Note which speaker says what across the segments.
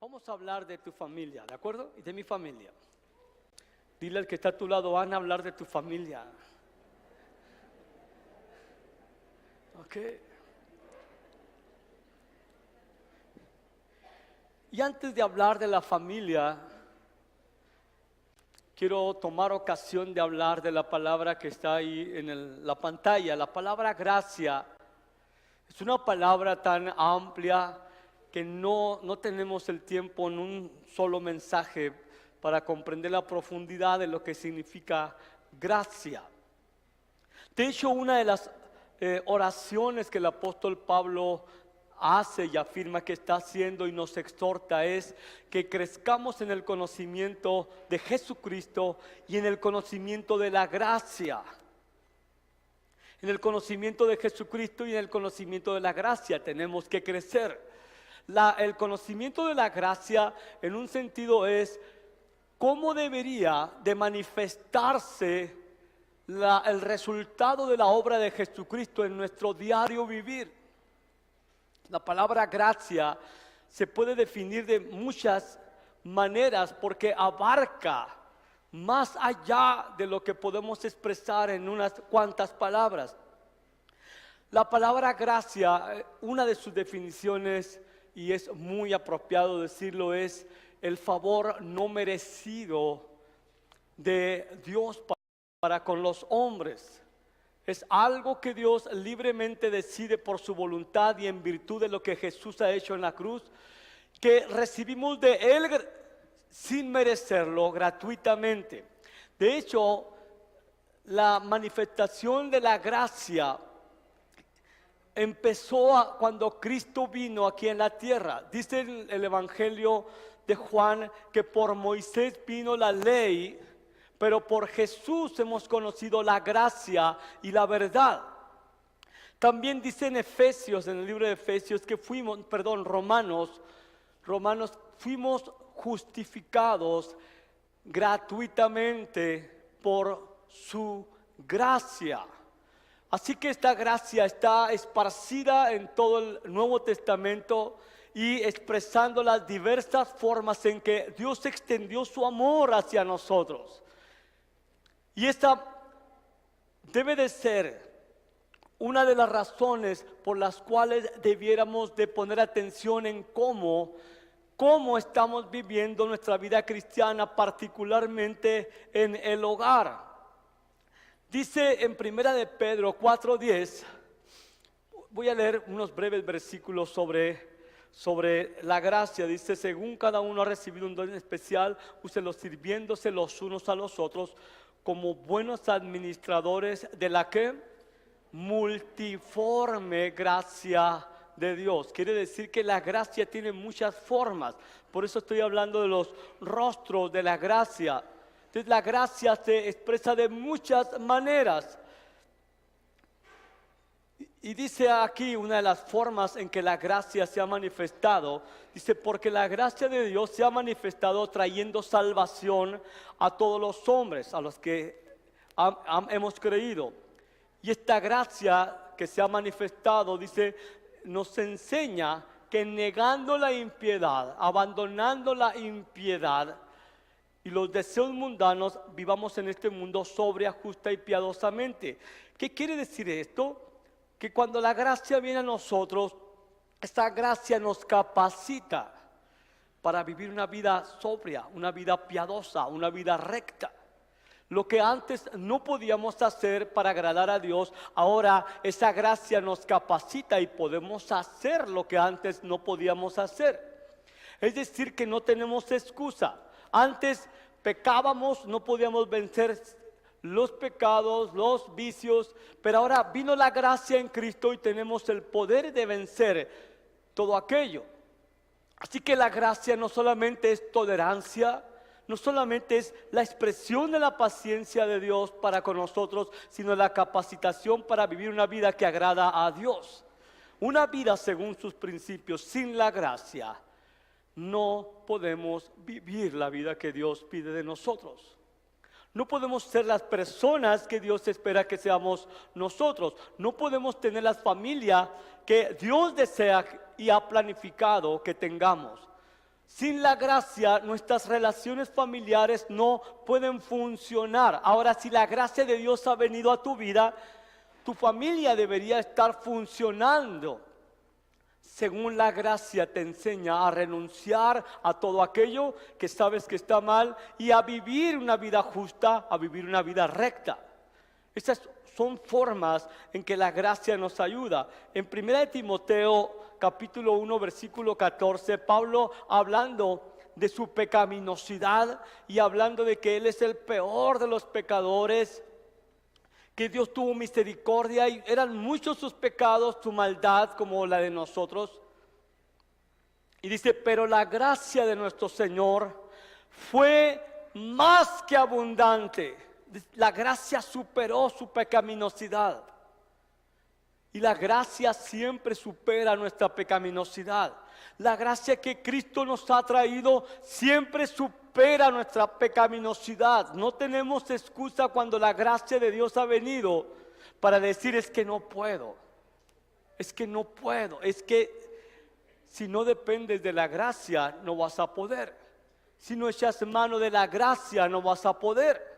Speaker 1: Vamos a hablar de tu familia, ¿de acuerdo? Y de mi familia. Dile al que está a tu lado, van a hablar de tu familia. ¿Ok? Y antes de hablar de la familia, quiero tomar ocasión de hablar de la palabra que está ahí en la pantalla. La palabra gracia es una palabra tan amplia que no tenemos el tiempo en un solo mensaje para comprender la profundidad de lo que significa gracia. De hecho, una de las oraciones que el apóstol Pablo hace y afirma que está haciendo y nos exhorta es que crezcamos en el conocimiento de Jesucristo y en el conocimiento de la gracia. En el conocimiento de Jesucristo y en el conocimiento de la gracia tenemos que crecer. El conocimiento de la gracia en un sentido es cómo debería de manifestarse el resultado de la obra de Jesucristo en nuestro diario vivir. La palabra gracia se puede definir de muchas maneras porque abarca más allá de lo que podemos expresar en unas cuantas palabras. La palabra gracia, una de sus definiciones, y es muy apropiado decirlo, es el favor no merecido de Dios para con los hombres. Es algo que Dios libremente decide por su voluntad y en virtud de lo que Jesús ha hecho en la cruz, que recibimos de Él sin merecerlo, gratuitamente. De hecho, la manifestación de la gracia empezó cuando Cristo vino aquí en la tierra. Dice el Evangelio de Juan que por Moisés vino la ley, pero por Jesús hemos conocido la gracia y la verdad. También dice en Efesios, en el libro de Efesios, que Romanos, fuimos justificados gratuitamente por su gracia. Así que esta gracia está esparcida en todo el Nuevo Testamento y expresando las diversas formas en que Dios extendió su amor hacia nosotros. Y esta debe de ser una de las razones por las cuales debiéramos de poner atención en cómo estamos viviendo nuestra vida cristiana, particularmente en el hogar. Dice en 1 de Pedro 4:10, voy a leer unos breves versículos sobre la gracia. Dice, según cada uno ha recibido un don especial, úselo sirviéndose los unos a los otros como buenos administradores de la que multiforme gracia de Dios. Quiere decir que la gracia tiene muchas formas. Por eso estoy hablando de los rostros de la gracia. Entonces la gracia se expresa de muchas maneras. Y dice aquí una de las formas en que la gracia se ha manifestado. Dice, porque la gracia de Dios se ha manifestado trayendo salvación a todos los hombres, a los que hemos creído. Y esta gracia que se ha manifestado, dice, nos enseña que negando la impiedad, abandonando la impiedad y los deseos mundanos, vivamos en este mundo sobria, justa y piadosamente. ¿Qué quiere decir esto? Que cuando la gracia viene a nosotros, esta gracia nos capacita para vivir una vida sobria, una vida piadosa, una vida recta. Lo que antes no podíamos hacer para agradar a Dios, ahora esa gracia nos capacita y podemos hacer lo que antes no podíamos hacer. Es decir, que no tenemos excusa. Antes pecábamos, no podíamos vencer los pecados, los vicios, pero ahora vino la gracia en Cristo y tenemos el poder de vencer todo aquello. Así que la gracia no solamente es tolerancia, no solamente es la expresión de la paciencia de Dios para con nosotros, sino la capacitación para vivir una vida que agrada a Dios. Una vida según sus principios, sin la gracia, no podemos vivir la vida que Dios pide de nosotros. No podemos ser las personas que Dios espera que seamos nosotros. No podemos tener la familia que Dios desea y ha planificado que tengamos. Sin la gracia, nuestras relaciones familiares no pueden funcionar. Ahora, si la gracia de Dios ha venido a tu vida, tu familia debería estar funcionando. Según la gracia te enseña a renunciar a todo aquello que sabes que está mal y a vivir una vida justa, a vivir una vida recta. Esas son formas en que la gracia nos ayuda. En 1 Timoteo capítulo 1 versículo 14, Pablo hablando de su pecaminosidad y hablando de que él es el peor de los pecadores, que Dios tuvo misericordia y eran muchos sus pecados, su maldad como la de nosotros. Y dice, pero la gracia de nuestro Señor fue más que abundante. La gracia superó su pecaminosidad. Y la gracia siempre supera nuestra pecaminosidad. La gracia que Cristo nos ha traído siempre supera nuestra pecaminosidad. No tenemos excusa cuando la gracia de Dios ha venido para decir es que no puedo. Es que no puedo. Es que si no dependes de la gracia no vas a poder. Si no echas mano de la gracia no vas a poder.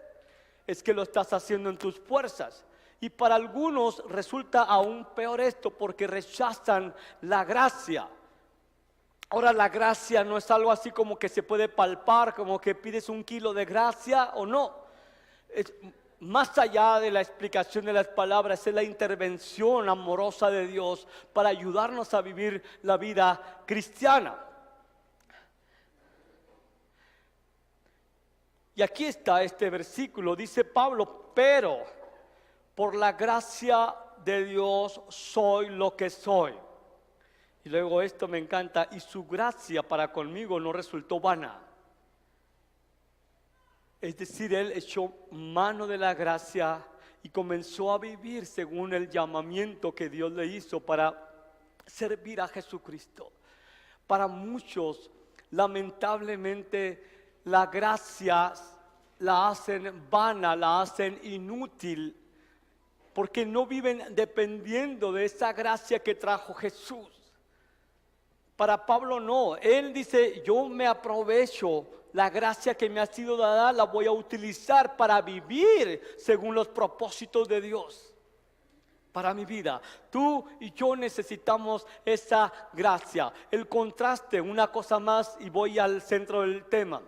Speaker 1: Es que lo estás haciendo en tus fuerzas. Y para algunos resulta aún peor esto porque rechazan la gracia. Ahora la gracia no es algo así como que se puede palpar, como que pides 1 kilo de gracia o no. Es más allá de la explicación de las palabras, es la intervención amorosa de Dios para ayudarnos a vivir la vida cristiana. Y aquí está este versículo, dice Pablo, pero por la gracia de Dios soy lo que soy. Y luego esto me encanta, y su gracia para conmigo no resultó vana. Es decir, él echó mano de la gracia y comenzó a vivir según el llamamiento que Dios le hizo para servir a Jesucristo. Para muchos, lamentablemente, la gracia la hacen vana, la hacen inútil, porque no viven dependiendo de esa gracia que trajo Jesús. Para Pablo no, él dice, yo me aprovecho la gracia que me ha sido dada, la voy a utilizar para vivir según los propósitos de Dios para mi vida. Tú y yo necesitamos esa gracia. El contraste, una cosa más y voy al centro del tema.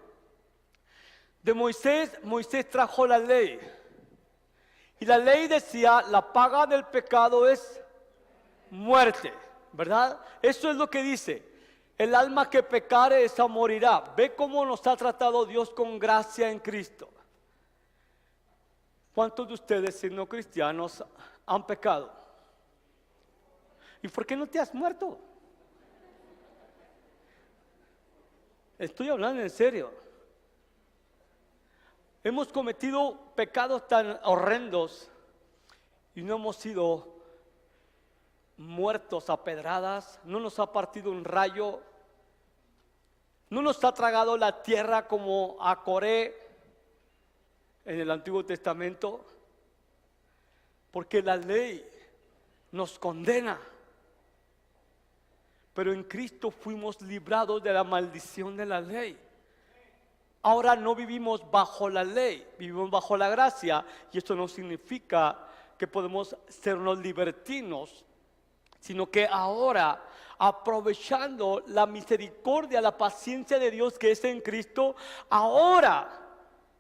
Speaker 1: De Moisés trajo la ley. Y la ley decía, la paga del pecado es muerte, ¿verdad? Eso es lo que dice. El alma que pecare, esa morirá. Ve cómo nos ha tratado Dios con gracia en Cristo. ¿Cuántos de ustedes, siendo cristianos, han pecado? ¿Y por qué no te has muerto? Estoy hablando en serio. Hemos cometido pecados tan horrendos y no hemos sido muertos a pedradas, no nos ha partido un rayo, no nos ha tragado la tierra como a Coré en el Antiguo Testamento, porque la ley nos condena, pero en Cristo fuimos librados de la maldición de la ley. Ahora no vivimos bajo la ley, vivimos bajo la gracia, y esto no significa que podemos ser unos libertinos, sino que ahora, aprovechando la misericordia, la paciencia de Dios que es en Cristo, ahora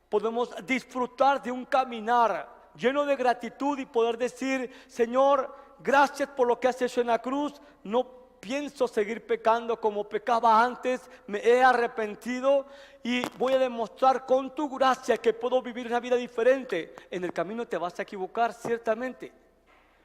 Speaker 1: podemos disfrutar de un caminar lleno de gratitud y poder decir, Señor, gracias por lo que has hecho en la cruz, no pienso seguir pecando como pecaba antes, me he arrepentido y voy a demostrar con tu gracia que puedo vivir una vida diferente. En el camino te vas a equivocar, ciertamente.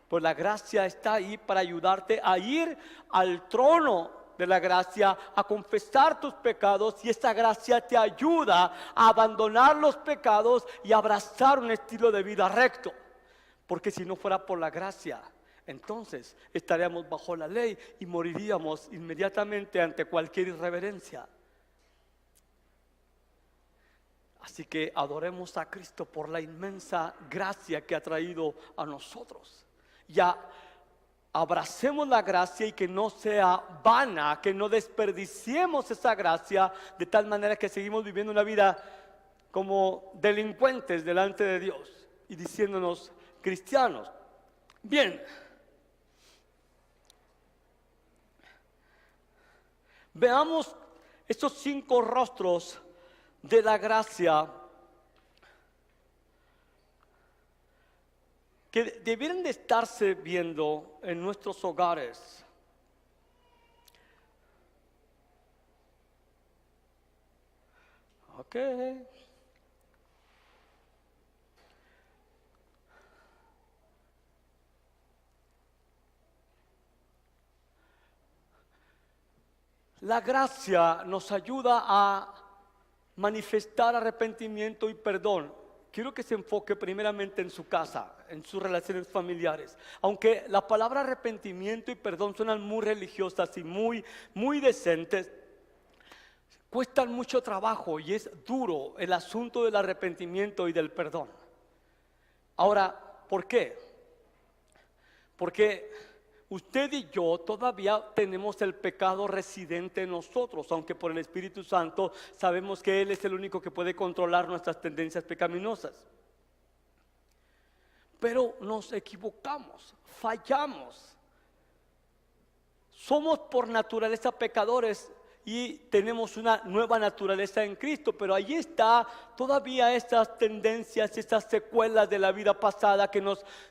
Speaker 1: Pues la gracia está ahí para ayudarte a ir al trono de la gracia, a confesar tus pecados, y esta gracia te ayuda a abandonar los pecados y abrazar un estilo de vida recto. Porque si no fuera por la gracia, entonces estaríamos bajo la ley y moriríamos inmediatamente ante cualquier irreverencia. Así que adoremos a Cristo por la inmensa gracia que ha traído a nosotros. Ya abracemos la gracia y que no sea vana, que no desperdiciemos esa gracia de tal manera que seguimos viviendo una vida como delincuentes delante de Dios y diciéndonos cristianos. Bien, veamos estos 5 rostros de la gracia que debieran de estarse viendo en nuestros hogares. Ok. La gracia nos ayuda a manifestar arrepentimiento y perdón. Quiero que se enfoque primeramente en su casa, en sus relaciones familiares. Aunque la palabra arrepentimiento y perdón suenan muy religiosas y muy decentes, cuestan mucho trabajo y es duro el asunto del arrepentimiento y del perdón. Ahora, ¿por qué? Porque usted y yo todavía tenemos el pecado residente en nosotros, aunque por el Espíritu Santo sabemos que Él es el único que puede controlar nuestras tendencias pecaminosas. Pero nos equivocamos, fallamos. Somos por naturaleza pecadores y tenemos una nueva naturaleza en Cristo, pero ahí está todavía estas tendencias, estas secuelas de la vida pasada que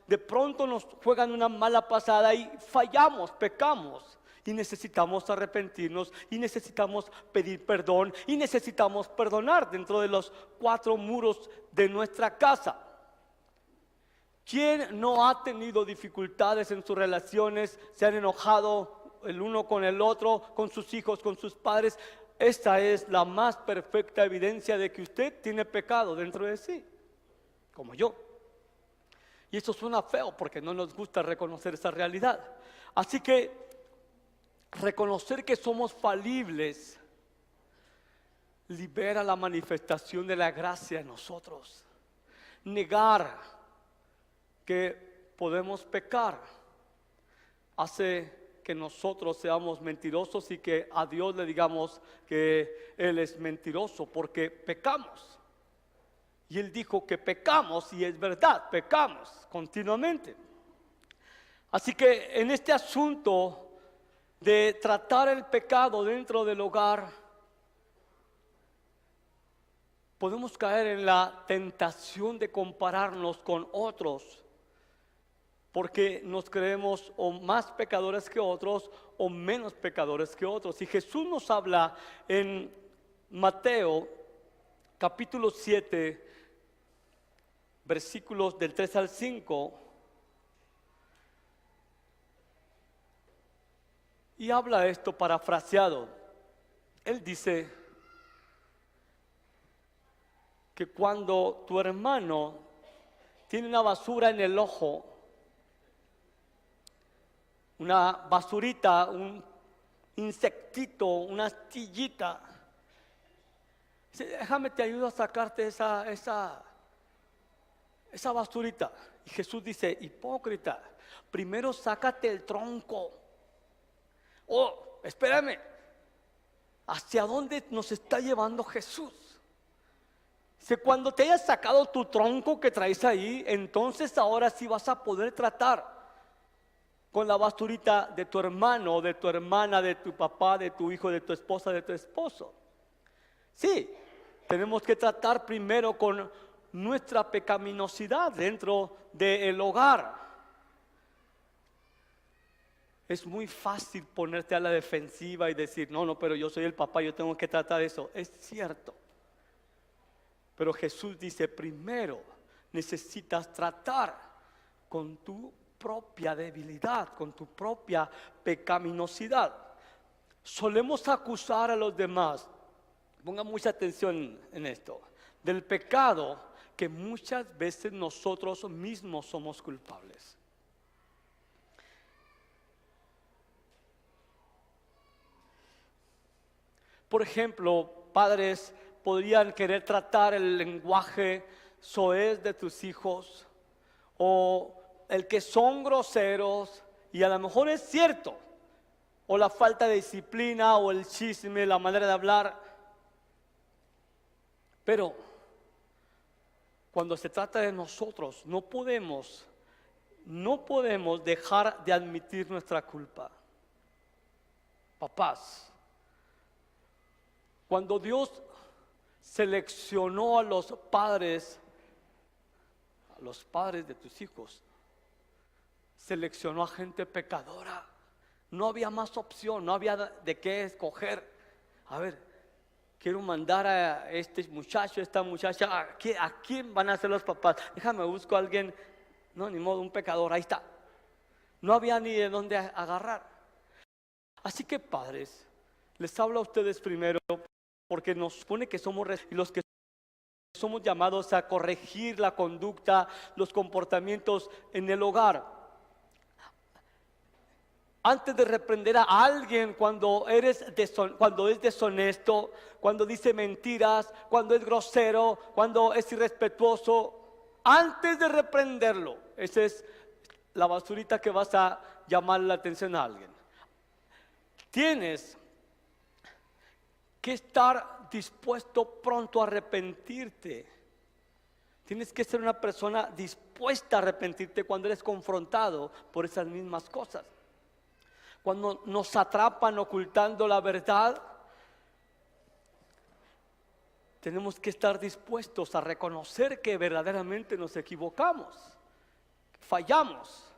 Speaker 1: de pronto nos juegan una mala pasada y fallamos, pecamos y necesitamos arrepentirnos y necesitamos pedir perdón y necesitamos perdonar dentro de los 4 muros de nuestra casa. ¿Quién no ha tenido dificultades en sus relaciones? ¿Se han enojado el uno con el otro, con sus hijos, con sus padres? Esta es la más perfecta evidencia de que usted tiene pecado dentro de sí, como yo. Y esto suena feo porque no nos gusta reconocer esa realidad. Así que reconocer que somos falibles libera la manifestación de la gracia en nosotros. Negar que podemos pecar hace que nosotros seamos mentirosos y que a Dios le digamos que Él es mentiroso porque pecamos. Y Él dijo que pecamos y es verdad, pecamos continuamente. Así que en este asunto de tratar el pecado dentro del hogar, podemos caer en la tentación de compararnos con otros porque nos creemos o más pecadores que otros o menos pecadores que otros. Y Jesús nos habla en Mateo capítulo 7, versículos del 3 al 5, y habla esto parafraseado. Él dice que cuando tu hermano tiene una basura en el ojo, una basurita, un insectito, una astillita, dice, déjame te ayudo a sacarte esa basurita. Y Jesús dice, hipócrita, primero sácate el tronco. Oh, espérame, ¿hacia dónde nos está llevando Jesús? Dice, cuando te hayas sacado tu tronco que traes ahí, entonces ahora sí vas a poder tratar con la basurita de tu hermano, de tu hermana, de tu papá, de tu hijo, de tu esposa, de tu esposo. Sí, tenemos que tratar primero con nuestra pecaminosidad dentro del hogar. Es muy fácil ponerte a la defensiva y decir, no, pero yo soy el papá, yo tengo que tratar eso. Es cierto. Pero Jesús dice, primero necesitas tratar con tu propia debilidad, con tu propia pecaminosidad. Solemos acusar a los demás, pongan mucha atención en esto, del pecado que muchas veces nosotros mismos somos culpables. Por ejemplo, padres podrían querer tratar el lenguaje soez de tus hijos o el que son groseros Y a lo mejor es cierto, o la falta de disciplina, o el chisme, la manera de hablar. Pero cuando se trata de nosotros, no podemos dejar de admitir nuestra culpa. Papás, cuando Dios seleccionó a los padres de tus hijos, seleccionó a gente pecadora. No había más opción, no había de qué escoger. A ver, quiero mandar a este muchacho, esta muchacha, ¿a quién van a ser los papás? Déjame busco a alguien, no, ni modo, un pecador, ahí está. No había ni de dónde agarrar. Así que padres, les hablo a ustedes primero, porque nos supone que somos los que somos llamados a corregir la conducta, los comportamientos en el hogar. Antes de reprender a alguien cuando es deshonesto, cuando dice mentiras, cuando es grosero, cuando es irrespetuoso, antes de reprenderlo, esa es la basurita que vas a llamar la atención a alguien. Tienes que estar dispuesto pronto a arrepentirte. Tienes que ser una persona dispuesta a arrepentirte cuando eres confrontado por esas mismas cosas. Cuando nos atrapan ocultando la verdad, tenemos que estar dispuestos a reconocer que verdaderamente nos equivocamos, que fallamos.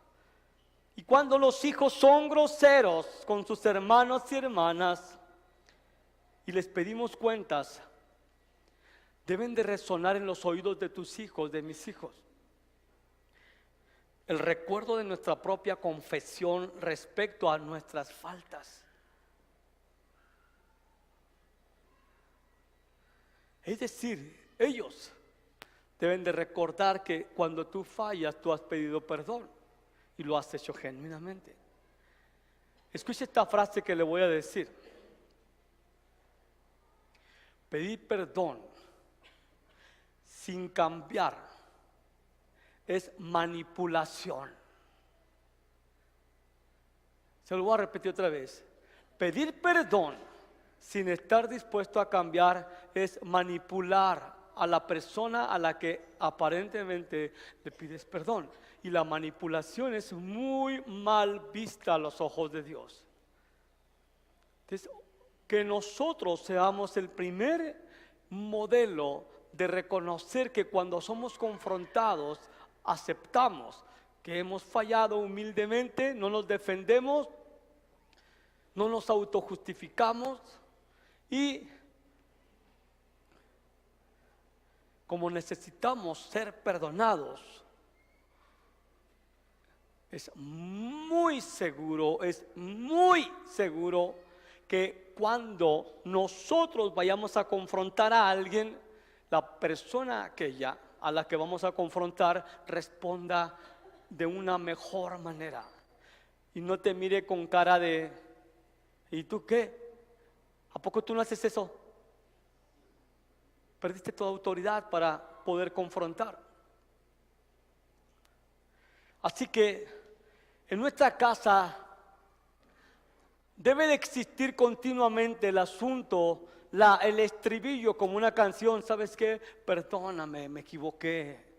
Speaker 1: Y cuando los hijos son groseros con sus hermanos y hermanas y les pedimos cuentas, deben de resonar en los oídos de tus hijos, de mis hijos, el recuerdo de nuestra propia confesión respecto a nuestras faltas. Es decir, ellos deben de recordar que cuando tú fallas, tú has pedido perdón y lo has hecho genuinamente. Escuche esta frase que le voy a decir. Pedir perdón sin cambiar es manipulación. Se lo voy a repetir otra vez. Pedir perdón sin estar dispuesto a cambiar es manipular a la persona a la que aparentemente le pides perdón. Y la manipulación es muy mal vista a los ojos de Dios. Entonces, que nosotros seamos el primer modelo de reconocer que cuando somos confrontados, aceptamos que hemos fallado humildemente, no nos defendemos, no nos autojustificamos y como necesitamos ser perdonados, es muy seguro que cuando nosotros vayamos a confrontar a alguien, la persona aquella a la que vamos a confrontar responda de una mejor manera y no te mire con cara de ¿y tú qué? ¿A poco tú no haces eso? Perdiste toda autoridad para poder confrontar. Así que en nuestra casa debe de existir continuamente el asunto, el estribillo como una canción. ¿Sabes qué? Perdóname, me equivoqué.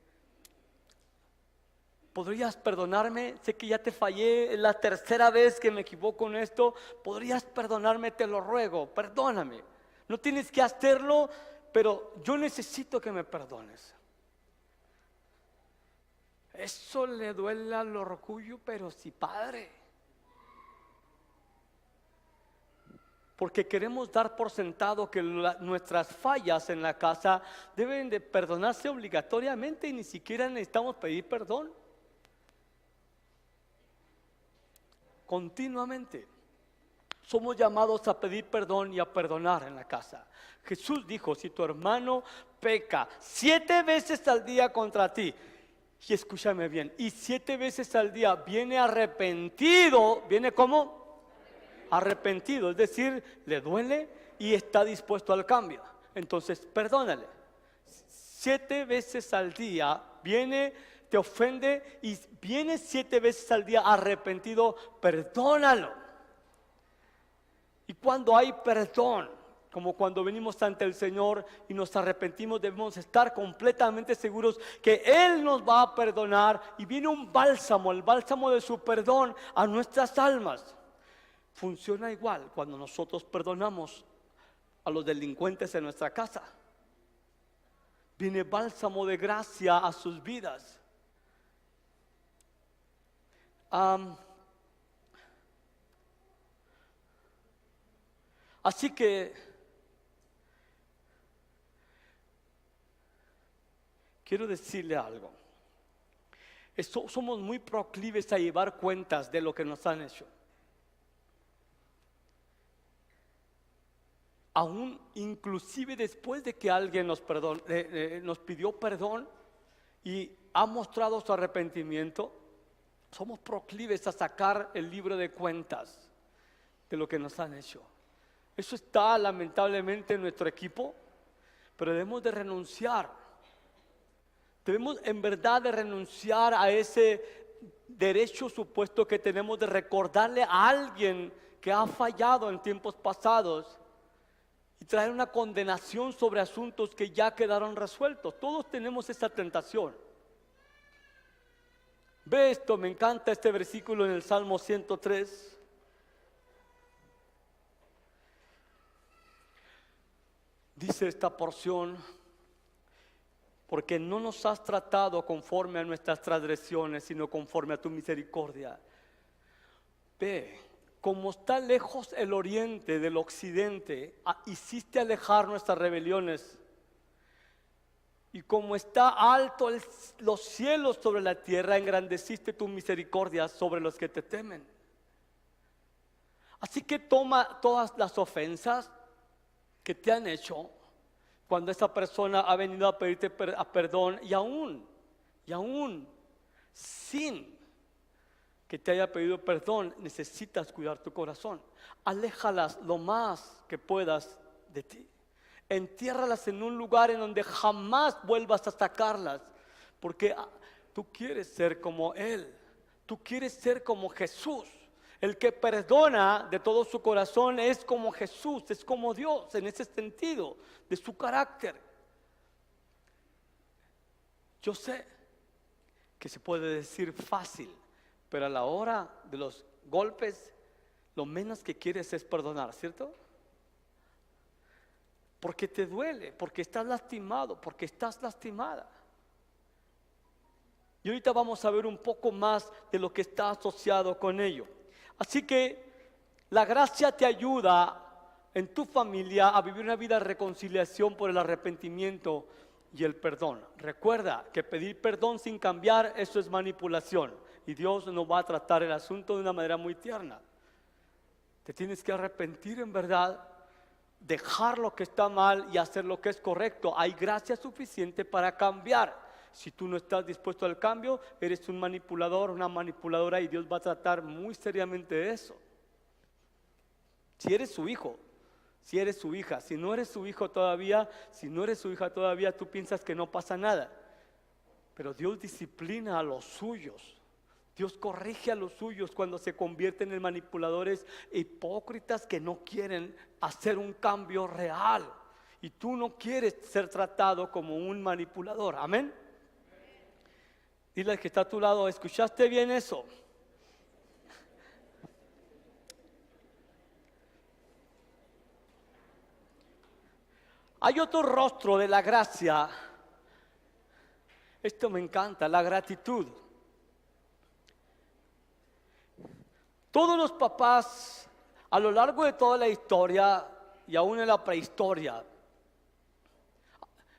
Speaker 1: ¿Podrías perdonarme? Sé que ya te fallé, es la tercera vez que me equivoco en esto. ¿Podrías perdonarme? Te lo ruego, perdóname. No tienes que hacerlo, pero yo necesito que me perdones. Eso le duele al orgullo, pero sí, padre. Porque queremos dar por sentado que nuestras fallas en la casa deben de perdonarse obligatoriamente y ni siquiera necesitamos pedir perdón. Continuamente somos llamados a pedir perdón y a perdonar en la casa. Jesús dijo, si tu hermano peca 7 veces al día contra ti, y escúchame bien, y 7 veces al día viene arrepentido, ¿viene cómo? Arrepentido, es decir, le duele y está dispuesto al cambio. Entonces, perdónale. 7 veces al día viene te ofende y viene 7 veces al día arrepentido, perdónalo. Y cuando hay perdón, como cuando venimos ante el Señor y nos arrepentimos, debemos estar completamente seguros que Él nos va a perdonar y viene un bálsamo, el bálsamo de su perdón a nuestras almas. Funciona igual cuando nosotros perdonamos a los delincuentes en nuestra casa. Viene bálsamo de gracia a sus vidas. Así que quiero decirle algo. Somos muy proclives a llevar cuentas de lo que nos han hecho. Aún inclusive después de que alguien nos pidió perdón y ha mostrado su arrepentimiento, somos proclives a sacar el libro de cuentas de lo que nos han hecho. Eso está lamentablemente en nuestro equipo, pero debemos de renunciar. Debemos en verdad de renunciar a ese derecho supuesto que tenemos de recordarle a alguien que ha fallado en tiempos pasados y traer una condenación sobre asuntos que ya quedaron resueltos. Todos tenemos esa tentación. Ve esto, me encanta este versículo en el Salmo 103. Dice esta porción: porque no nos has tratado conforme a nuestras transgresiones, sino conforme a tu misericordia. Ve, como está lejos el oriente del occidente, hiciste alejar nuestras rebeliones. Y como está alto los cielos sobre la tierra, engrandeciste tu misericordia sobre los que te temen. Así que toma todas las ofensas que te han hecho cuando esa persona ha venido a pedirte perdón, y aún sin que te haya pedido perdón, necesitas cuidar tu corazón. Aléjalas lo más que puedas de ti. Entiérralas en un lugar en donde jamás vuelvas a sacarlas, porque tú quieres ser como Él. Tú quieres ser como Jesús. El que perdona de todo su corazón es como Jesús, es como Dios en ese sentido de su carácter. Yo sé que se puede decir fácil, pero a la hora de los golpes, lo menos que quieres es perdonar, ¿cierto? Porque te duele, porque estás lastimado, porque estás lastimada. Y ahorita vamos a ver un poco más de lo que está asociado con ello. Así que la gracia te ayuda en tu familia a vivir una vida de reconciliación por el arrepentimiento y el perdón. Recuerda que pedir perdón sin cambiar, eso es manipulación. Y Dios no va a tratar el asunto de una manera muy tierna. Te tienes que arrepentir en verdad, dejar lo que está mal y hacer lo que es correcto. Hay gracia suficiente para cambiar. Si tú no estás dispuesto al cambio, eres un manipulador, una manipuladora, y Dios va a tratar muy seriamente eso. Si eres su hijo, si eres su hija, si no eres su hijo todavía, si no eres su hija todavía, tú piensas que no pasa nada. Pero Dios disciplina a los suyos. Dios corrige a los suyos cuando se convierten en manipuladores e hipócritas que no quieren hacer un cambio real. Y tú no quieres ser tratado como un manipulador. Amén. Dile al que está a tu lado: ¿escuchaste bien eso? Hay otro rostro de la gracia. Esto me encanta, la gratitud. Todos los papás a lo largo de toda la historia y aún en la prehistoria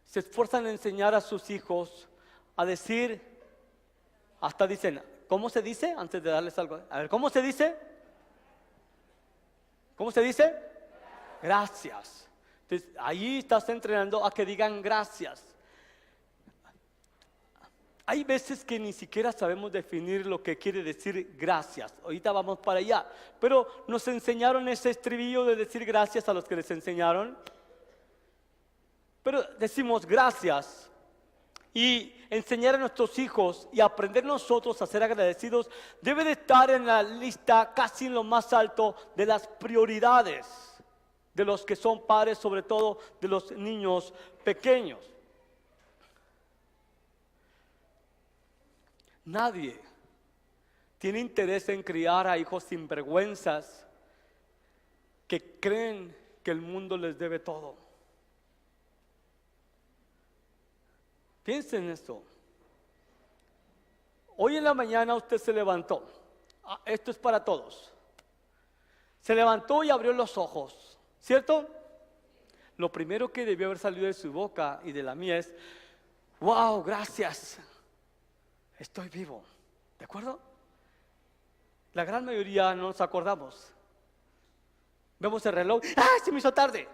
Speaker 1: se esfuerzan en enseñar a sus hijos a decir, hasta dicen, ¿cómo se dice? Antes de darles algo, a ver, ¿cómo se dice? ¿Cómo se dice? Gracias. Entonces, ahí estás entrenando a que digan gracias. Hay veces que ni siquiera sabemos definir lo que quiere decir gracias. Ahorita vamos para allá. Pero nos enseñaron ese estribillo de decir gracias a los que les enseñaron. Pero decimos gracias. y enseñar a nuestros hijos y aprender nosotros a ser agradecidos debe de estar en la lista casi en lo más alto de las prioridades de los que son padres, sobre todo de los niños pequeños. Nadie tiene interés en criar a hijos sinvergüenzas que creen que el mundo les debe todo. Piensen en esto. Hoy en la mañana usted se levantó. Esto es para todos. Se levantó y abrió los ojos, ¿cierto? Lo primero que debió haber salido de su boca y de la mía es: wow, gracias, estoy vivo. ¿De acuerdo? La gran mayoría no nos acordamos. Vemos el reloj. ¡Ah, se me hizo tarde!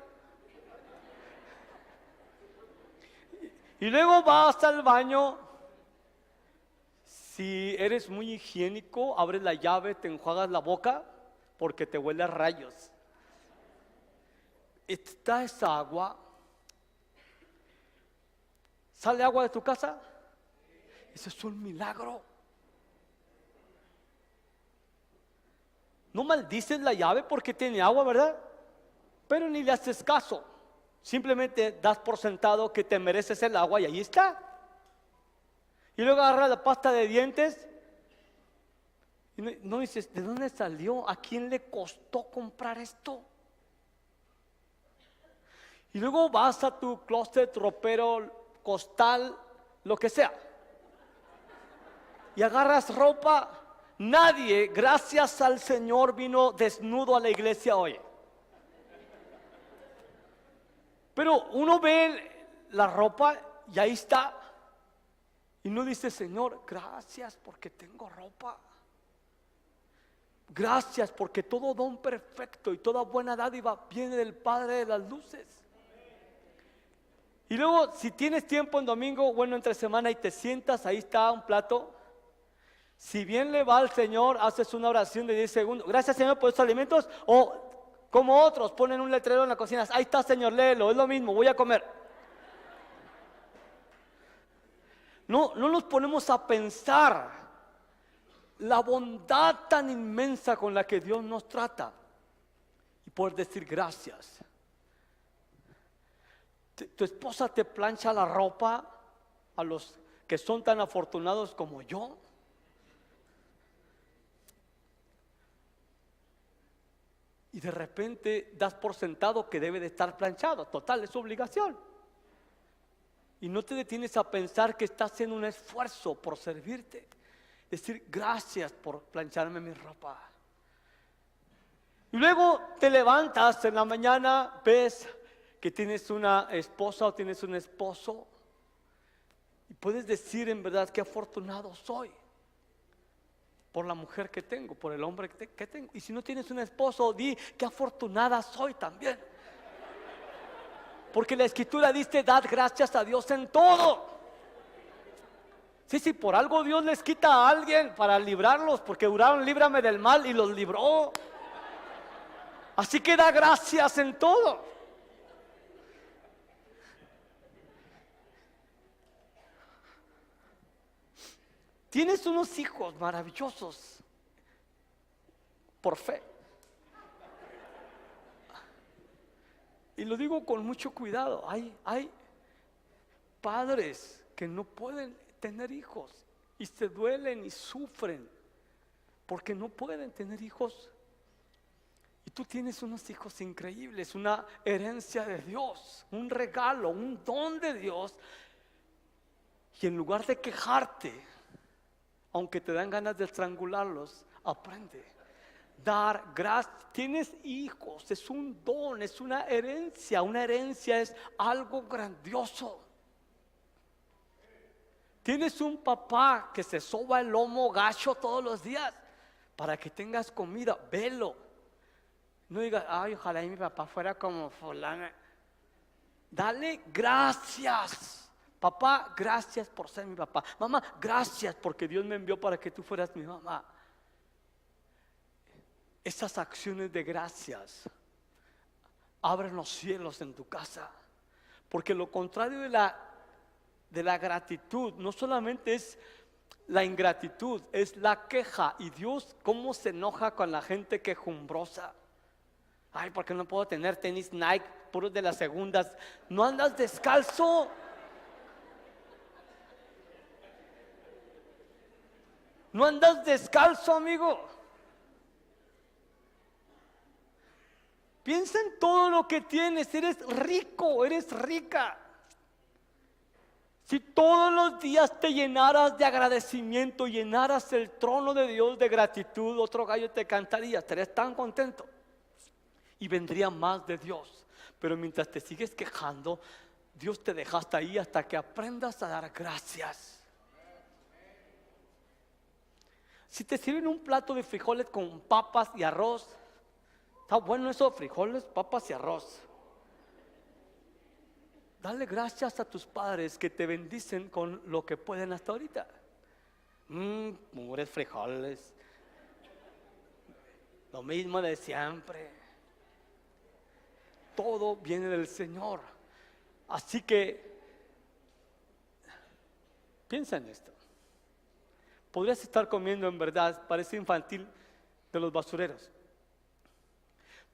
Speaker 1: Y luego vas al baño. Si eres muy higiénico, abres la llave, te enjuagas la boca porque te huele a rayos. Está esa agua. ¿Sale agua de tu casa? Eso es un milagro. No maldices la llave porque tiene agua, ¿verdad? Pero ni le haces caso. Simplemente das por sentado que te mereces el agua y ahí está. Y luego agarras la pasta de dientes y no dices: ¿de dónde salió? ¿A quién le costó comprar esto? Y luego vas a tu closet, ropero, costal, lo que sea, y agarras ropa. Nadie, gracias al Señor, vino desnudo a la iglesia hoy. Pero uno ve la ropa y ahí está. Y no dice: Señor, gracias porque tengo ropa. Gracias porque todo don perfecto y toda buena dádiva viene del Padre de las luces. Y luego, si tienes tiempo en domingo, bueno, entre semana, y te sientas, ahí está un plato. Si bien le va al Señor, haces una oración de 10 segundos. Gracias, Señor, por estos alimentos. O como otros, ponen un letrero en la cocina: ahí está, Señor, léelo, es lo mismo, voy a comer. No nos ponemos a pensar la bondad tan inmensa con la que Dios nos trata y poder decir gracias. Tu esposa te plancha la ropa, a los que son tan afortunados como yo. Y de repente das por sentado que debe de estar planchado. Total, es su obligación. Y no te detienes a pensar que estás haciendo un esfuerzo por servirte. Decir: gracias por plancharme mi ropa. Y luego te levantas en la mañana, ves que tienes una esposa o tienes un esposo, y puedes decir: en verdad, qué afortunado soy por la mujer que tengo, por el hombre que tengo. Y si no tienes un esposo, di: qué afortunada soy también. Porque la Escritura dice: dad gracias a Dios en todo. Sí, por algo Dios les quita a alguien para librarlos, porque oraron: líbrame del mal, y los libró. Así que da gracias en todo. Tienes unos hijos maravillosos por fe. Y lo digo con mucho cuidado. Hay padres que no pueden tener hijos y se duelen y sufren porque no pueden tener hijos. Y tú tienes unos hijos increíbles, una herencia de Dios, un regalo, un don de Dios. Y en lugar de quejarte, aunque te dan ganas de estrangularlos, aprende. Dar gracias. Tienes hijos, es un don, es una herencia. Una herencia es algo grandioso. Tienes un papá que se soba el lomo gacho todos los días para que tengas comida. Velo. No digas: ay, ojalá y mi papá fuera como fulana. Dale gracias. Papá, gracias por ser mi papá. Mamá, gracias porque Dios me envió para que tú fueras mi mamá. Esas acciones de gracias abren los cielos en tu casa. Porque lo contrario de la de la gratitud no solamente es la ingratitud, es la queja. Y Dios, ¿cómo se enoja con la gente quejumbrosa? Ay, ¿por qué no puedo tener tenis Nike puros de las segundas? ¿No andas descalzo? ¿No andas descalzo, amigo? Piensa en todo lo que tienes. Eres rico, eres rica. Si todos los días te llenaras de agradecimiento, llenaras el trono de Dios de gratitud, otro gallo te cantaría, estarías tan contento y vendría más de Dios. Pero mientras te sigues quejando, Dios te deja hasta ahí, hasta que aprendas a dar gracias. Si te sirven un plato de frijoles con papas y arroz, está bueno eso, frijoles, papas y arroz. Dale gracias a tus padres que te bendicen con lo que pueden hasta ahorita. Mugres frijoles, lo mismo de siempre. Todo viene del Señor. Así que piensa en esto. Podrías estar comiendo, en verdad, parece infantil, de los basureros.